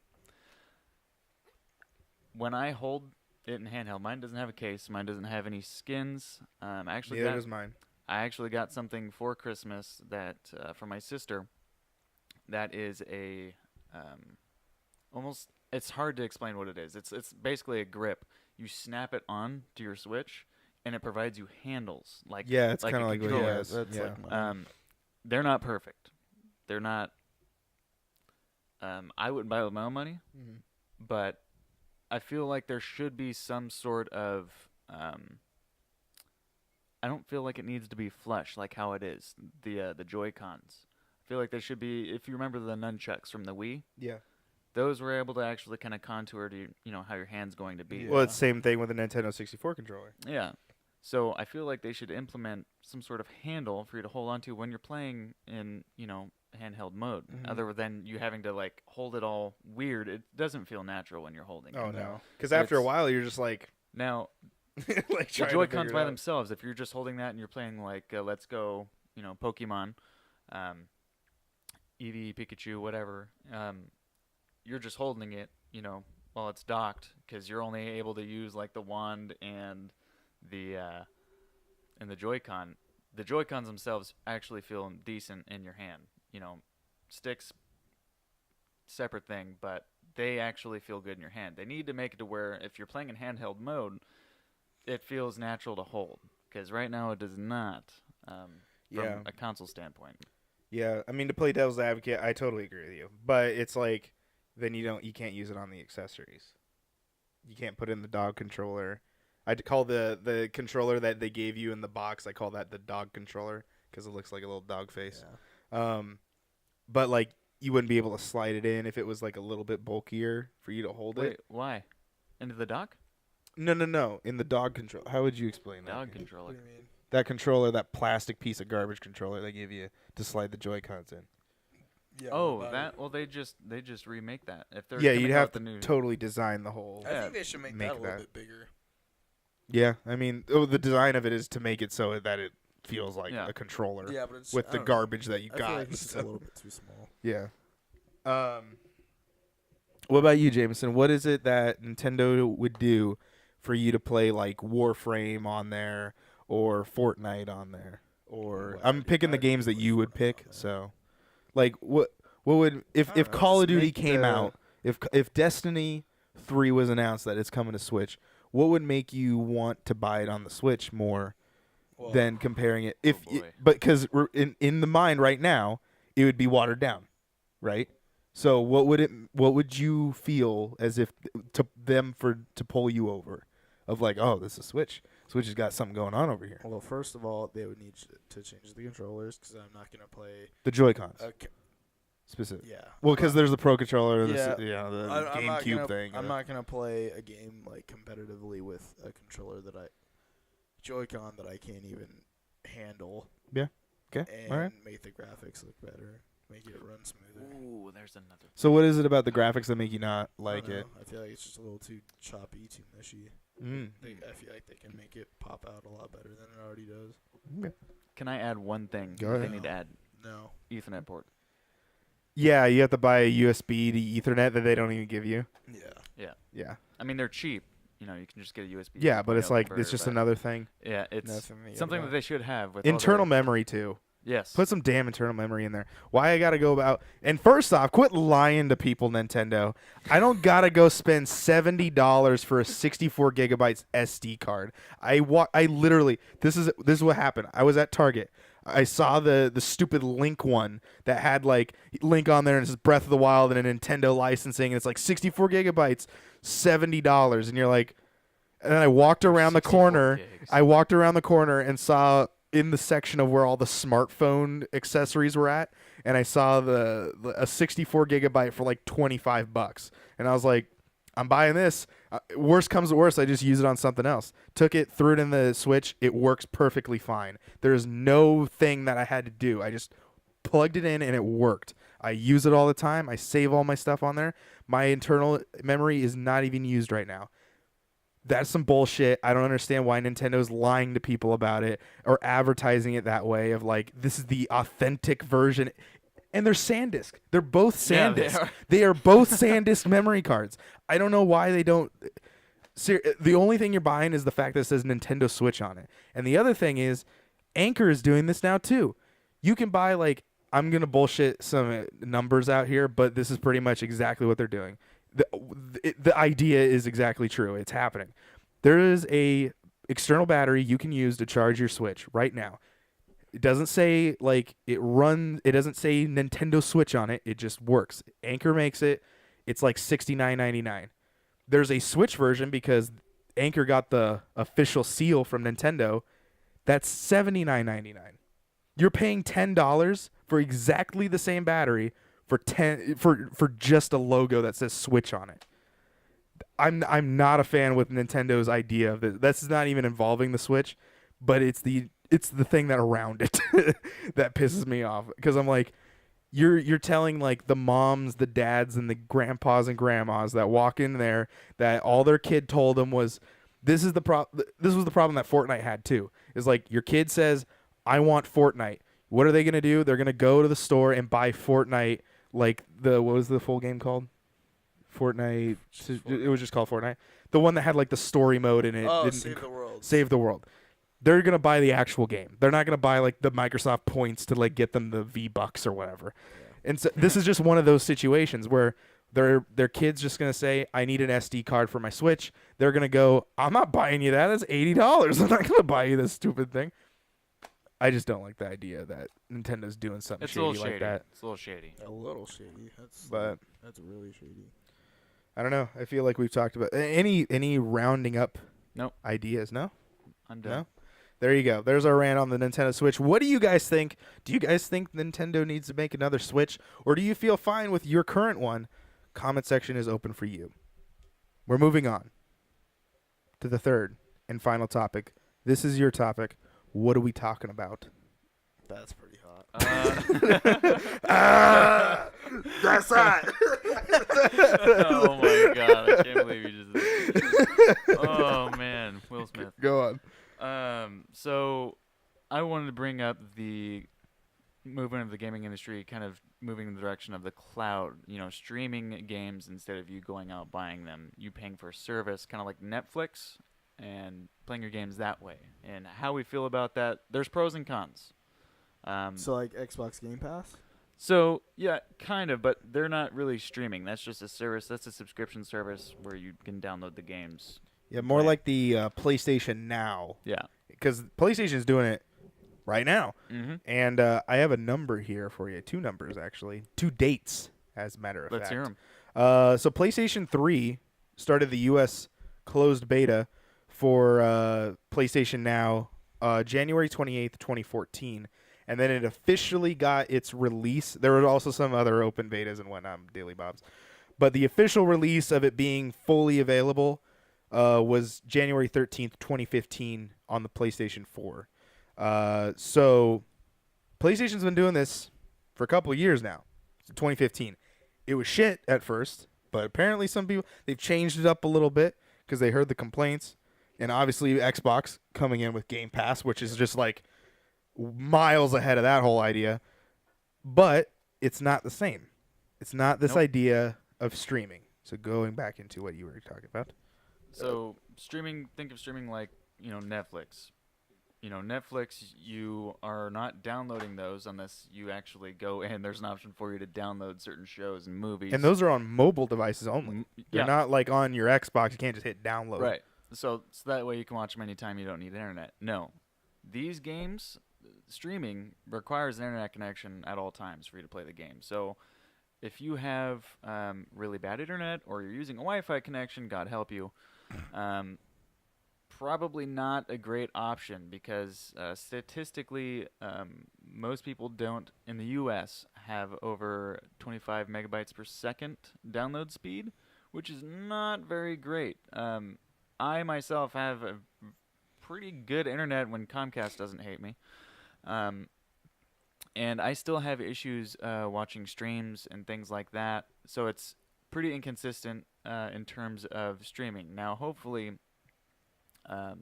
When I hold it in handheld, mine doesn't have a case. Mine doesn't have any skins. I Neither does mine. actually got something for Christmas that for my sister. That is a almost. It's hard to explain what it is. It's basically a grip. You snap it on to your Switch, and it provides you handles like Yeah, it's like kind a of like what he controller. has. That's Yeah. like mine. They're not perfect. They're not. I wouldn't buy it with my own money, Mhm. but I feel like there should be some sort of. I don't feel like it needs to be flush like how it is the Joy Cons. I feel like there should be. If you remember the nunchucks from the Wii, Yeah. those were able to actually kind of contour to how your hand's going to be. Yeah. Well, it's the same thing with a Nintendo 64 controller. Yeah. So I feel like they should implement some sort of handle for you to hold onto when you're playing in, handheld mode. Mhm. Other than you having to like hold it all weird, it doesn't feel natural when you're holding Oh it. no, because after a It's- while you're just like Now, like the trying to Joy figure Cons it by out. themselves, if you're just holding that and you're playing like Let's Go, Pokemon, Eevee, Pikachu, whatever, you're just holding it, while it's docked, because you're only able to use like the wand and the Joy-Con. The Joy-Cons themselves actually feel decent in your hand. Sticks, separate thing, but they actually feel good in your hand. They need to make it to where if you're playing in handheld mode, it feels natural to hold, because right now it does not. From Yeah. a console standpoint. Yeah, I mean, to play devil's advocate, I totally agree with you. But it's like, then you can't use it on the accessories. You can't put in the dog controller. I'd call the controller that they gave you in the box, I call that the dog controller because it looks like a little dog face. Yeah. But like, you wouldn't be able to slide it in if it was like a little bit bulkier for you to hold Wait, it. why? Into the dock? No. In the dog controller. How would you explain that? Dog What controller. do you mean? That controller, that plastic piece of garbage controller they give you to slide the Joy-Cons in. Yeah, Oh, what about that. it? Well, they just remake that. If they're Yeah, coming you'd out have with the to new. totally design the whole. I think they should make that a little bit bigger. Yeah, I mean, the design of it is to make it so that it feels like Yeah. a controller Yeah, but it's with I the don't know. garbage that you I got. feel like it's just so- a little bit too small. Yeah. What about you, Jameson? What is it that Nintendo would do for you to play like Warframe on there or Fortnite on there? Or Ooh, I'm picking the I'd games that play you would Fortnite pick. on there. So, like, what would I if don't know, Call of just Duty make came the- out? If Destiny 3 was announced that it's coming to Switch, what would make you want to buy it on the Switch more Well, than comparing it? If Oh, boy. but because in the mind right now, it would be watered down, right? So what would you feel as if to pull you over, of like, oh, this is Switch. Switch has got something going on over here. well, first of all, they would need to change the controllers because I'm not gonna play. The Joy-Cons Okay. specific. Yeah. Well, because there's the Pro Controller, Yeah. the I'm not GameCube gonna, thing. I'm not gonna play a game like competitively with a controller Joy-Con that I can't even handle. Okay, And all right. make the graphics look better, make it run smoother. Ooh, there's another. So what is it about the graphics that make you not I like don't it? know. I feel like it's just a little too choppy, too mushy. Mm. I feel like they can make it pop out a lot better than it already does. Can I add one thing Go that ahead. they need to add? No. Ethernet port. Yeah, you have to buy a USB to Ethernet that they don't even give you. Yeah. Yeah. I mean, they're cheap. You can just get a USB. Yeah, but it's 2.0 like it's converter, just but another thing. Yeah, it's Nothing that you something gotta that they should have with Internal all memory too. Yes. Put some damn internal memory in there. Why I gotta go about? And first off, quit lying to people, Nintendo. I don't gotta go spend $70 for a 64 gigabytes SD card. I literally this is what happened. I was at Target. I saw the stupid Link one that had like Link on there and it says Breath of the Wild and a Nintendo licensing and it's like 64 gigabytes, $70, and you're like. And then I walked around the 64 corner. gigs. I walked around the corner and saw in the section of where all the smartphone accessories were at, and I saw a 64 gigabyte for like $25, and I was like, I'm buying this. Worst comes to worst, I just use it on something else. Took it, threw it in the Switch. It works perfectly fine. There's no thing that I had to do. I just plugged it in and it worked. I use it all the time. I save all my stuff on there. My internal memory is not even used right now. That's some bullshit. I don't understand why Nintendo's lying to people about it or advertising it that way of like, this is the authentic version. And they're SanDisk. They're both Yeah, they SanDisk. are. They are both SanDisk memory cards. I don't know why they don't. The only thing you're buying is the fact that it says Nintendo Switch on it. And the other thing is, Anchor is doing this now too. You can buy like, I'm going to bullshit some numbers out here, but this is pretty much exactly what they're doing. The idea is exactly true. It's happening. There is a external battery you can use to charge your Switch right now. It doesn't say like it doesn't say Nintendo Switch on it. It just works. Anchor makes it. It's like $69.99. There's a Switch version because Anchor got the official seal from Nintendo. That's $79.99. You're paying $10 for exactly the same battery for just a logo that says Switch on it. I'm not a fan with Nintendo's idea of this. This is not even involving the Switch, but it's the thing that around it that pisses me off, because I'm like, you're telling like the moms, the dads, and the grandpas and grandmas that walk in there that all their kid told them was this was the problem that Fortnite had too. Is like, your kid says, I want Fortnite. What are they gonna do? They're gonna go to the store and buy Fortnite, like what was the full game called? Fortnite. It was just called Fortnite. The one that had like the story mode in it. Oh, Save the World. Save the World. They're gonna buy the actual game. They're not gonna buy like the Microsoft points to like get them the V-Bucks or whatever. Yeah. And so this is just one of those situations where their kid's just gonna say, I need an SD card for my Switch. They're gonna go, I'm not buying you that. That's $80. I'm not gonna buy you this stupid thing. I just don't like the idea that Nintendo's doing something shady like that. It's a little shady. A little shady. That's really shady. I don't know. I feel like we've talked about any rounding up Nope. ideas. No? I'm done. No? There you go. There's our rant on the Nintendo Switch. What do you guys think? Do you guys think Nintendo needs to make another Switch, or do you feel fine with your current one? Comment section is open for you. We're moving on to the third and final topic. This is your topic. What are we talking about? That's pretty hot. That's hot. Oh my god! I can't believe you just. Oh man, Will Smith. Go on. So I wanted to bring up the movement of the gaming industry, kind of moving in the direction of the cloud. You know, streaming games instead of you going out buying them. You paying for a service, kind of like Netflix, and playing your games that way. And how we feel about that, there's pros and cons. So like Xbox Game Pass? So yeah, kind of, but they're not really streaming. That's just a service. That's a subscription service where you can download the games. Yeah, more like the PlayStation Now. Yeah. Because PlayStation's doing it right now. Mm-hmm. And I have a number here for you. 2 numbers, actually. 2 dates, as a matter of fact. Let's hear them. So PlayStation 3 started the U.S. closed beta for PlayStation Now January 28th, 2014. And then it officially got its release. There were also some other open betas and whatnot, Daily Bobs. But the official release of it being fully available was January 13th, 2015 on the PlayStation 4. So PlayStation's been doing this for a couple of years now. 2015. It was shit at first, but apparently some people, they've changed it up a little bit because they heard the complaints. And obviously Xbox coming in with Game Pass, which is just like miles ahead of that whole idea. But it's not the same. It's not this idea of streaming. So going back into what you were talking about. So streaming, think of streaming like, Netflix. Netflix, you are not downloading those unless you actually go in. There's an option for you to download certain shows and movies. And those are on mobile devices only. They're not like on your Xbox. You can't just hit download. Right. So that way you can watch them anytime you don't need internet. No. These games, streaming requires an internet connection at all times for you to play the game. So if you have really bad internet or you're using a Wi-Fi connection, God help you, probably not a great option because statistically, most people don't, in the U.S., have over 25 megabytes per second download speed, which is not very great. I myself have a pretty good internet when Comcast doesn't hate me. And I still have issues watching streams and things like that. So it's pretty inconsistent in terms of streaming. Now, hopefully,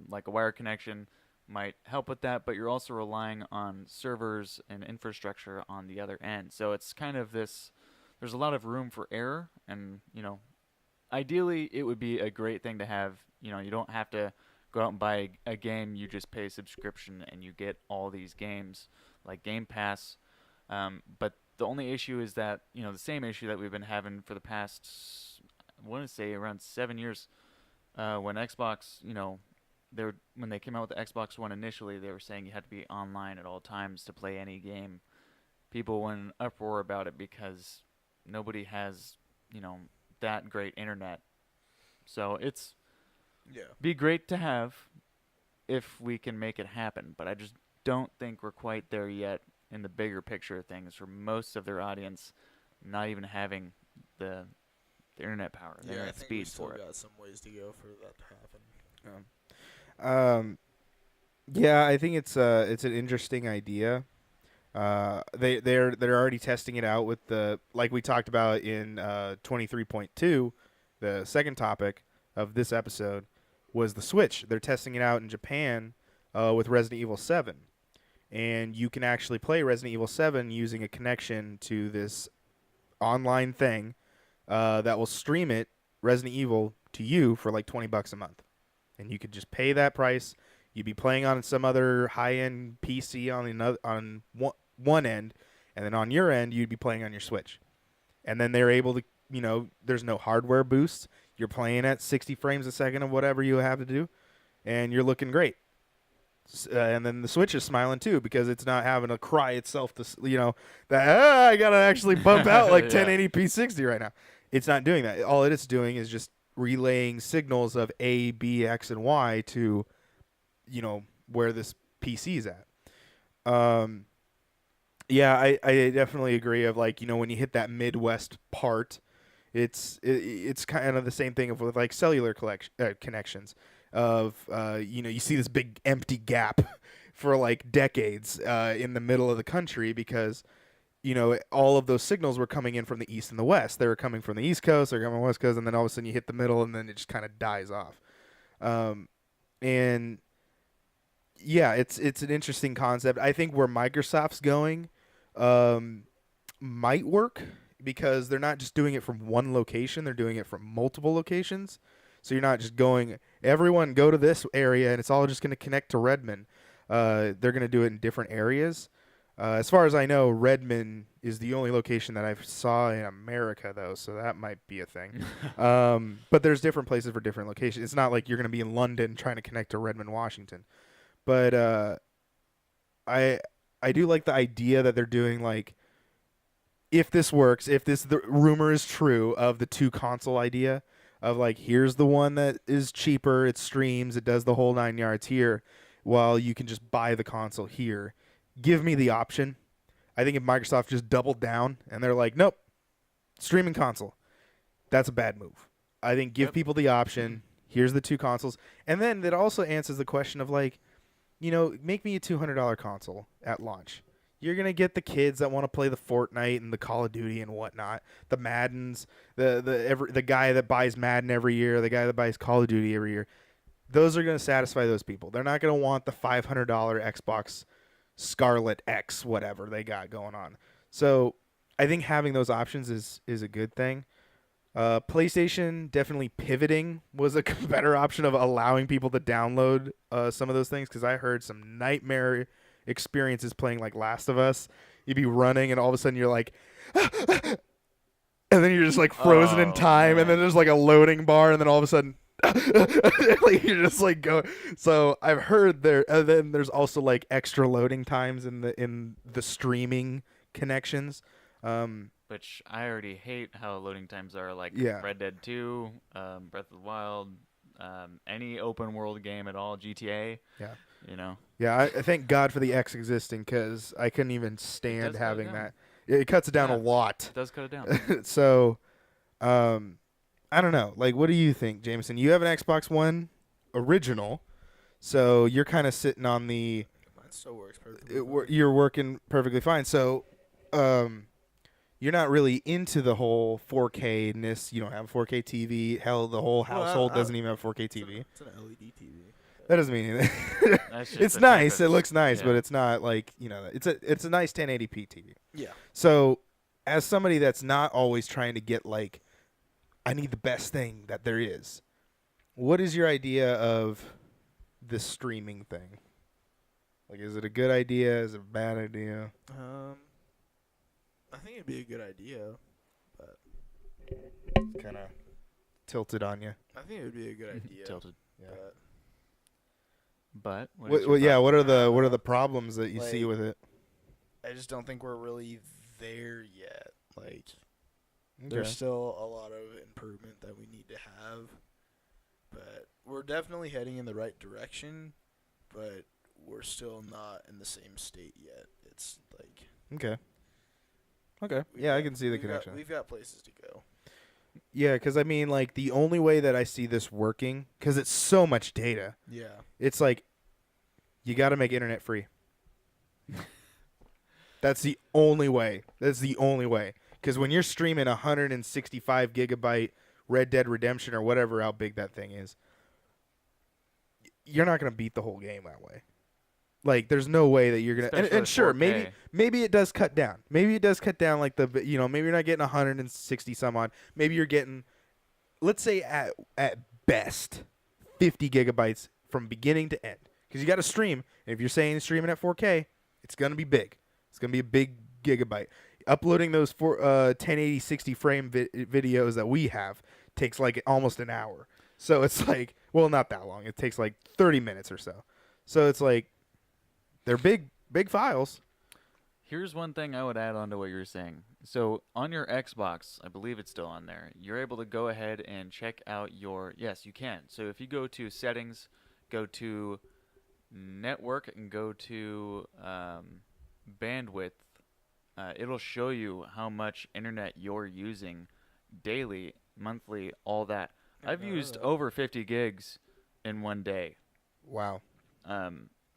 like a wire connection might help with that, but you're also relying on servers and infrastructure on the other end. So it's kind of this, there's a lot of room for error. And, ideally, it would be a great thing to have. You don't have to go out and buy a game. You just pay a subscription and you get all these games like Game Pass. But the only issue is that, the same issue that we've been having for the past, I want to say around 7 years, when Xbox, when they came out with the Xbox One initially, they were saying you had to be online at all times to play any game. People went in uproar about it because nobody has, that great internet. So it's be great to have if we can make it happen, but I just don't think we're quite there yet in the bigger picture of things for most of their audience. not even having the internet power, the Yeah, I internet think we speed still for it. got some ways to go for that to happen. Yeah, I think it's an interesting idea. They're already testing it out with the, like we talked about in 23.2, the second topic of this episode was the Switch. They're testing it out in Japan with Resident Evil 7, and you can actually play Resident Evil 7 using a connection to this online thing that will stream it, Resident Evil, to you for like $20 a month, and you could just pay that price. You'd be playing on some other high-end PC on another, on one end, and then on your end you'd be playing on your Switch. And then they're able to, there's no hardware boost. You're playing at 60 frames a second of whatever you have to do, and you're looking great. And then the Switch is smiling too because it's not having to cry itself to, that I gotta actually bump out like Yeah. 1080p 60 right now. It's not doing that. All it's doing is just relaying signals of A, B, X, and Y to, where this PC's at. Yeah, I definitely agree. Of like, when you hit that Midwest part, it's kind of the same thing with like cellular connections. Of you see this big empty gap for like decades in the middle of the country because all of those signals were coming in from the east and the west. They were coming from the east coast, they're coming from the west coast, and then all of a sudden you hit the middle, and then it just kind of dies off. And yeah, it's an interesting concept. I think where Microsoft's going might work because they're not just doing it from one location; they're doing it from multiple locations. So you're not just going, everyone go to this area, and it's all just going to connect to Redmond. They're going to do it in different areas. As far as I know, Redmond is the only location that I saw in America, though, so that might be a thing. But there's different places for different locations. It's not like you're going to be in London trying to connect to Redmond, Washington. But I I do like the idea that they're doing like, if this works, if the rumor is true of the two console idea of like, here's the one that is cheaper, it streams, it does the whole 9 yards here, while you can just buy the console here. Give me the option. I think if Microsoft just doubled down and they're like, nope, streaming console, that's a bad move. I think give people the option. Here's the two consoles. And then that also answers the question of like, make me a $200 console at launch. You're going to get the kids that want to play the Fortnite and the Call of Duty and whatnot, the Maddens, the guy that buys Madden every year, the guy that buys Call of Duty every year. Those are going to satisfy those people. They're not going to want the $500 Xbox Scarlet X, whatever they got going on. So I think having those options is a good thing. PlayStation definitely pivoting was a better option of allowing people to download some of those things, because I heard some nightmare experiences playing like Last of Us. You'd be running and all of a sudden you're like, and then you're just like frozen in time, and then there's like a loading bar, and then all of a sudden like you're just like go. So I've heard there, and then there's also like extra loading times in the streaming connections. Which I already hate how loading times are, like Yeah. Red Dead 2, Breath of the Wild, any open world game at all, GTA. Yeah. Yeah, I thank God for the X existing, because I couldn't even stand does cut it having down. that. It cuts it down a lot. It does cut it down. So, I don't know. Like, what do you think, Jameson? You have an Xbox One original, so you're kind of sitting on the. Mine still works perfectly. You're working perfectly fine. So, you're not really into the whole 4K-ness. You don't have a 4K TV. Hell, the whole household doesn't even have a 4K TV. It's an LED TV. That doesn't mean anything. That's just It's the nice. It cheapest. looks nice, Yeah. but it's not like, it's a nice 1080p TV. Yeah. So, as somebody that's not always trying to get like, I need the best thing that there is, what is your idea of the streaming thing? Like, is it a good idea? Is it a bad idea? I think it'd be a good idea, but Kind of tilted on you. I think it would be a good idea. Tilted. Yeah. But But what is your Well, yeah. problem? What are the problems that you see Like- with it? I just don't think we're really there yet. Like, Okay. there's still a lot of improvement that we need to have, but we're definitely heading in the right direction, but we're still not in the same state yet. It's like, Okay. Okay. Yeah, I can see the connection. We've got places to go. Yeah, because I mean, like, the only way that I see this working, because it's so much data, Yeah. it's like, you got to make internet free. That's the only way. That's the only way. Because when you're streaming 165 gigabyte Red Dead Redemption or whatever how big that thing is, you're not going to beat the whole game that way. Like, there's no way that you're going to. Especially And sure, 4K. maybe it does cut down. Maybe it does cut down, like, maybe you're not getting 160 some odd. Maybe you're getting, let's say at best, 50 gigabytes from beginning to end. Because you got to stream. And if you're saying streaming at 4K, it's going to be big. It's going to be a big gigabyte. Uploading those 1080 60 frame videos that we have takes like almost an hour. So it's like, well, not that long. It takes like 30 minutes or so. So it's like, they're big files. Here's one thing I would add on to what you were saying. So on your Xbox, I believe it's still on there, you're able to go ahead and check out yes, you can. So if you go to settings, go to network, and go to bandwidth, it'll show you how much internet you're using daily, monthly, all that. I've used over 50 gigs in one day. Wow.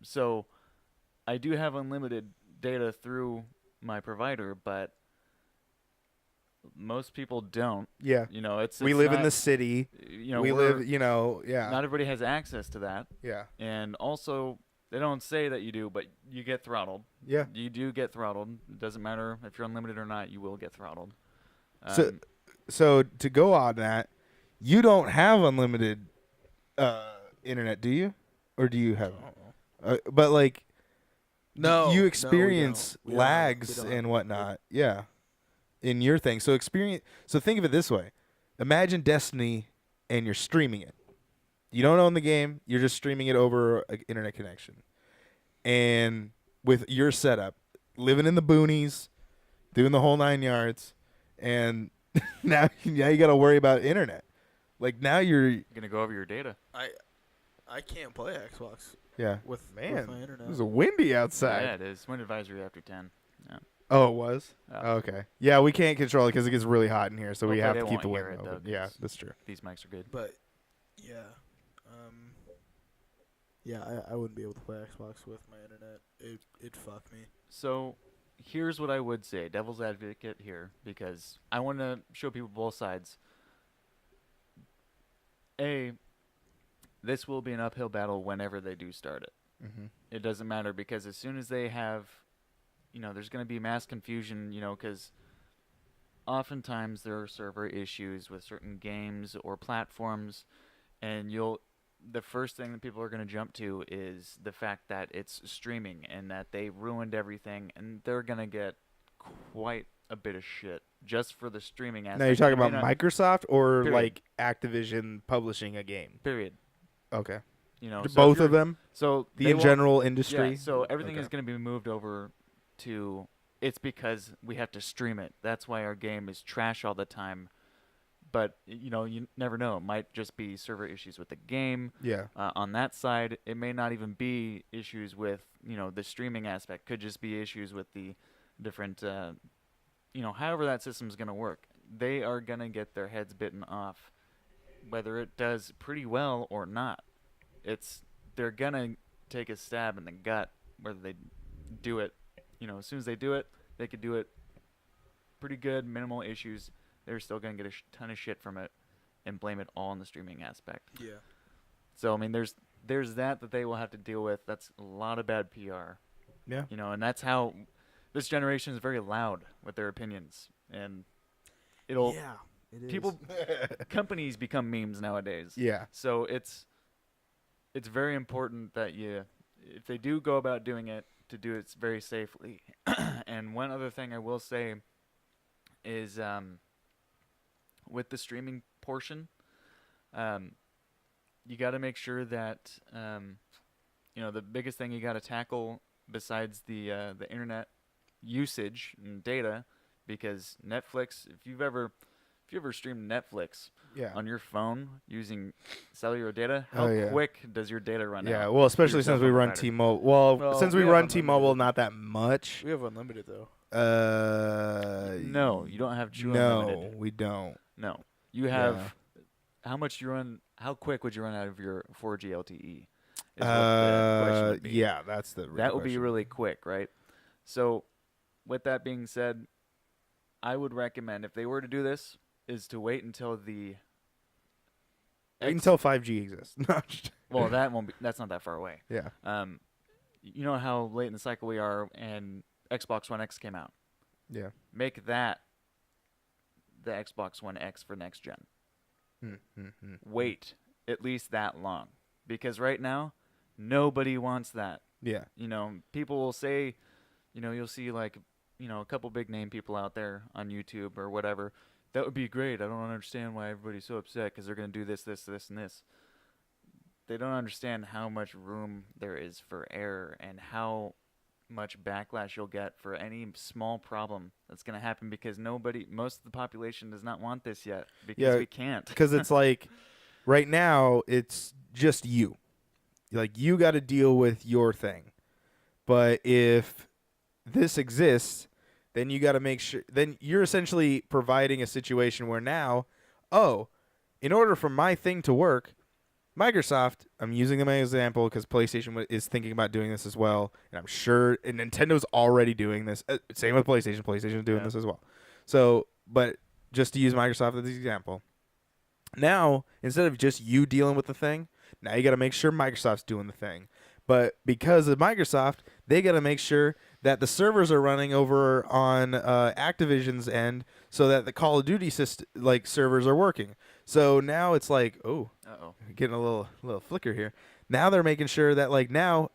So I do have unlimited data through my provider, but most people don't. Yeah. We live in the city. We live, yeah. Not everybody has access to that. Yeah. And also, they don't say that you do, but you get throttled. Yeah. You do get throttled. It doesn't matter if you're unlimited or not, you will get throttled. So to go on that, you don't have unlimited internet, do you? Or do you have? But like, No, you experience we don't lags and whatnot. Yeah, in your thing. So think of it this way: imagine Destiny, and you're streaming it. You don't own the game. You're just streaming it over an internet connection, and with your setup, living in the boonies, doing the whole 9 yards, and now you got to worry about internet. Like, now you're gonna go over your data. I can't play Xbox. Yeah. With my internet. It was windy outside. Yeah, it is. Wind advisory after 10. Yeah. Oh, it was? Yeah. Oh, okay. Yeah, we can't control it because it gets really hot in here, so we Hopefully have they to keep won't the hear window it, though, open. Yeah, 'cause that's true. These mics are good. But yeah, I wouldn't be able to play Xbox with my internet. It'd fuck me. So here's what I would say, devil's advocate here, because I want to show people both sides. This will be an uphill battle whenever they do start it. Mm-hmm. It doesn't matter, because as soon as they have, there's going to be mass confusion, because oftentimes there are server issues with certain games or platforms, and the first thing that people are going to jump to is the fact that it's streaming and that they ruined everything, and they're going to get quite a bit of shit just for the streaming aspect. Now, you're talking about Microsoft or Period. like Activision publishing a game? Period. Okay. So both of them? So The general industry? Yeah, so everything Okay. is going to be moved over to, it's because we have to stream it. That's why our game is trash all the time. But, you never know. It might just be server issues with the game. Yeah. On that side, it may not even be issues with, the streaming aspect. Could just be issues with the different, however that system is going to work. They are going to get their heads bitten off, whether it does pretty well or not. They're going to take a stab in the gut, whether they do it. As soon as they do it, they could do it pretty good, minimal issues. They're still going to get a ton of shit from it and blame it all on the streaming aspect. Yeah. So, I mean, there's that they will have to deal with. That's a lot of bad PR. Yeah. And that's how this generation is very loud with their opinions. And it'll... Yeah, it is. People... companies become memes nowadays. Yeah. So it's very important that if they do go about doing it, to do it very safely. And one other thing I will say is... with the streaming portion, you got to make sure that the biggest thing you got to tackle besides the internet usage and data, because Netflix, if you've ever if you ever stream Netflix Yeah. on your phone using cellular data, how Oh, yeah. quick does your data run out? Yeah, well, especially Your cell since we phone run provider? T-Mobile. Well, Well, since we we have run unlimited. T-Mobile, not that much. We have unlimited though. No, you don't have true no, unlimited. we don't. No, you have how much you run? How quick would you run out of your 4G LTE? Is what the question would be. Yeah, that's the real That would be question. really quick, right? So, with that being said, I would recommend if they were to do this, is to wait until the. Wait until 5G exists. Well, that won't be. That's not that far away. Yeah. You know how late in the cycle we are, and Xbox One X came out. Yeah. Make that the Xbox One X for next gen. Wait at least that long, because right now nobody wants that. Yeah. You know, people will say, you know, you'll see like, you know, a couple big name people out there on YouTube or whatever. That would be great. I don't understand why everybody's so upset because they're going to do this, this, this, and this. They don't understand how much room there is for error and how much backlash you'll get for any small problem that's going to happen, because most of the population does not want this yet, because we can't. Because it's like, right now, it's just you. Like, you got to deal with your thing. But if this exists, then you got to make sure, then you're essentially providing a situation where now, in order for my thing to work, Microsoft, I'm using them as an example because PlayStation is thinking about doing this as well, and I'm sure and Nintendo's already doing this. Same with PlayStation. PlayStation's doing this as well. So, but just to use Microsoft as an example, now, instead of just you dealing with the thing, now you got to make sure Microsoft's doing the thing. But because of Microsoft, they got to make sure that the servers are running over on Activision's end so that the Call of Duty servers are working. So now it's like, getting a little flicker here. Now they're making sure that like now,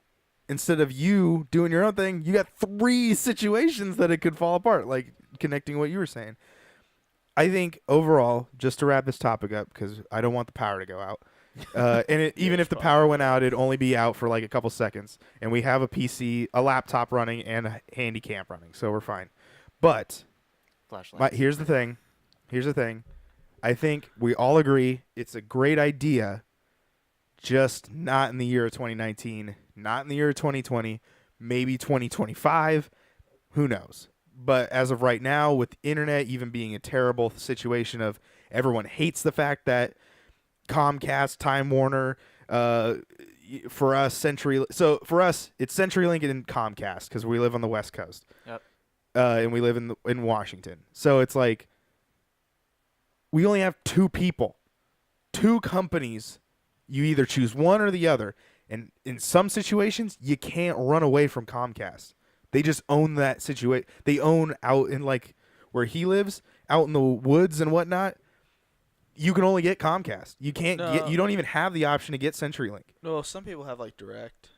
instead of you doing your own thing, you got 3 situations that it could fall apart, like connecting what you were saying. I think overall, just to wrap this topic up, because I don't want the power to go out. Even if the power went out, it'd only be out for like a couple seconds. And we have a PC, a laptop running, and a handy camp running, so we're fine. But here's the thing. I think we all agree it's a great idea, just not in the year of 2019, not in the year of 2020, maybe 2025. Who knows? But as of right now, with the internet even being a terrible situation of everyone hates the fact that Comcast, Time Warner, for us, So for us, it's CenturyLink and Comcast because we live on the West Coast. Yep. And we live in Washington. So it's like we only have 2 people, 2 companies. You either choose one or the other. And in some situations, you can't run away from Comcast. They just own that situation. They own out in like where he lives, out in the woods and whatnot. You can only get Comcast. You can't get. You don't even have the option to get CenturyLink. No, some people have like direct.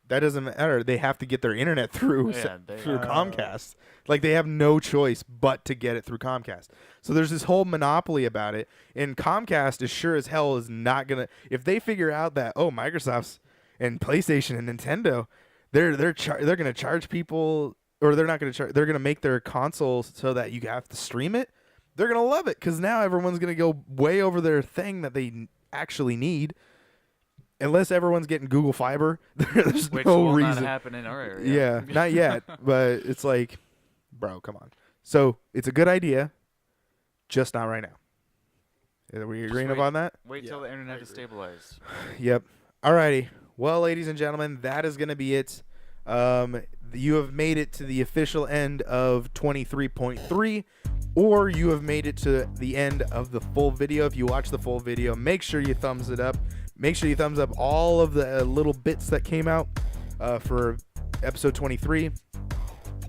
That doesn't matter. They have to get their internet through through Comcast. Like they have no choice but to get it through Comcast. So there's this whole monopoly about it, and Comcast is sure as hell is not gonna. If they figure out that Microsoft's and PlayStation and Nintendo, they're gonna charge people, or they're not gonna charge. They're gonna make their consoles so that you have to stream it. They're gonna love it because now everyone's gonna go way over their thing that they actually need. Unless everyone's getting Google Fiber, there's Which no will reason. not happen in our area. Yeah, not yet, but it's like, bro, come on. So it's a good idea, just not right now. Are we agreeing upon that? Wait till the internet is stabilized. Yep. Alrighty. Well, ladies and gentlemen, that is going to be it. You have made it to the official end of 23.3, or you have made it to the end of the full video. If you watch the full video, make sure you thumbs it up. Make sure you thumbs up all of the little bits that came out for episode 23.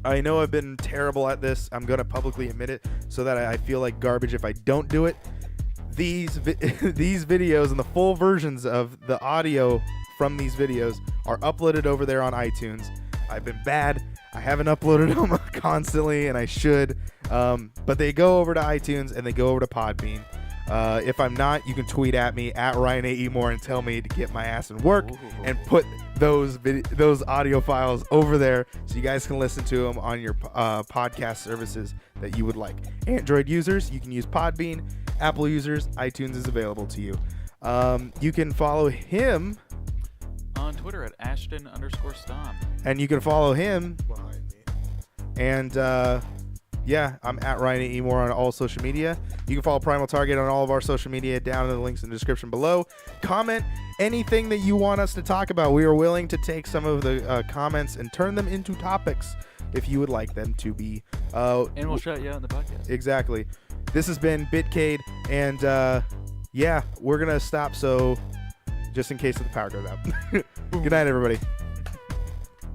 I know I've been terrible at this. I'm going to publicly admit it so that I feel like garbage if I don't do it. These videos and the full versions of the audio from these videos are uploaded over there on iTunes. I've been bad. I haven't uploaded them constantly, and I should. But they go over to iTunes and they go over to Podbean. If I'm not, you can tweet at me at Ryan A. E. Moore and tell me to get my ass in work and put those audio files over there so you guys can listen to them on your podcast services that you would like. Android users, you can use Podbean. Apple users, iTunes is available to you. You can follow him on Twitter at Ashton_Stom. And you can follow him Behind me. and I'm at Ryan E. Moore on all social media. You can follow Primal Target on all of our social media down in the links in the description below. Comment anything that you want us to talk about. We are willing to take some of the comments and turn them into topics if you would like them to be. And we'll shout you out in the podcast. Exactly. This has been Bitcade, and we're going to stop so just in case the power goes out. Good night, everybody.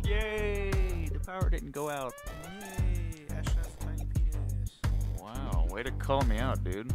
Yay! The power didn't go out. Yay, Ashton has a tiny penis. Wow, way to call me out, dude.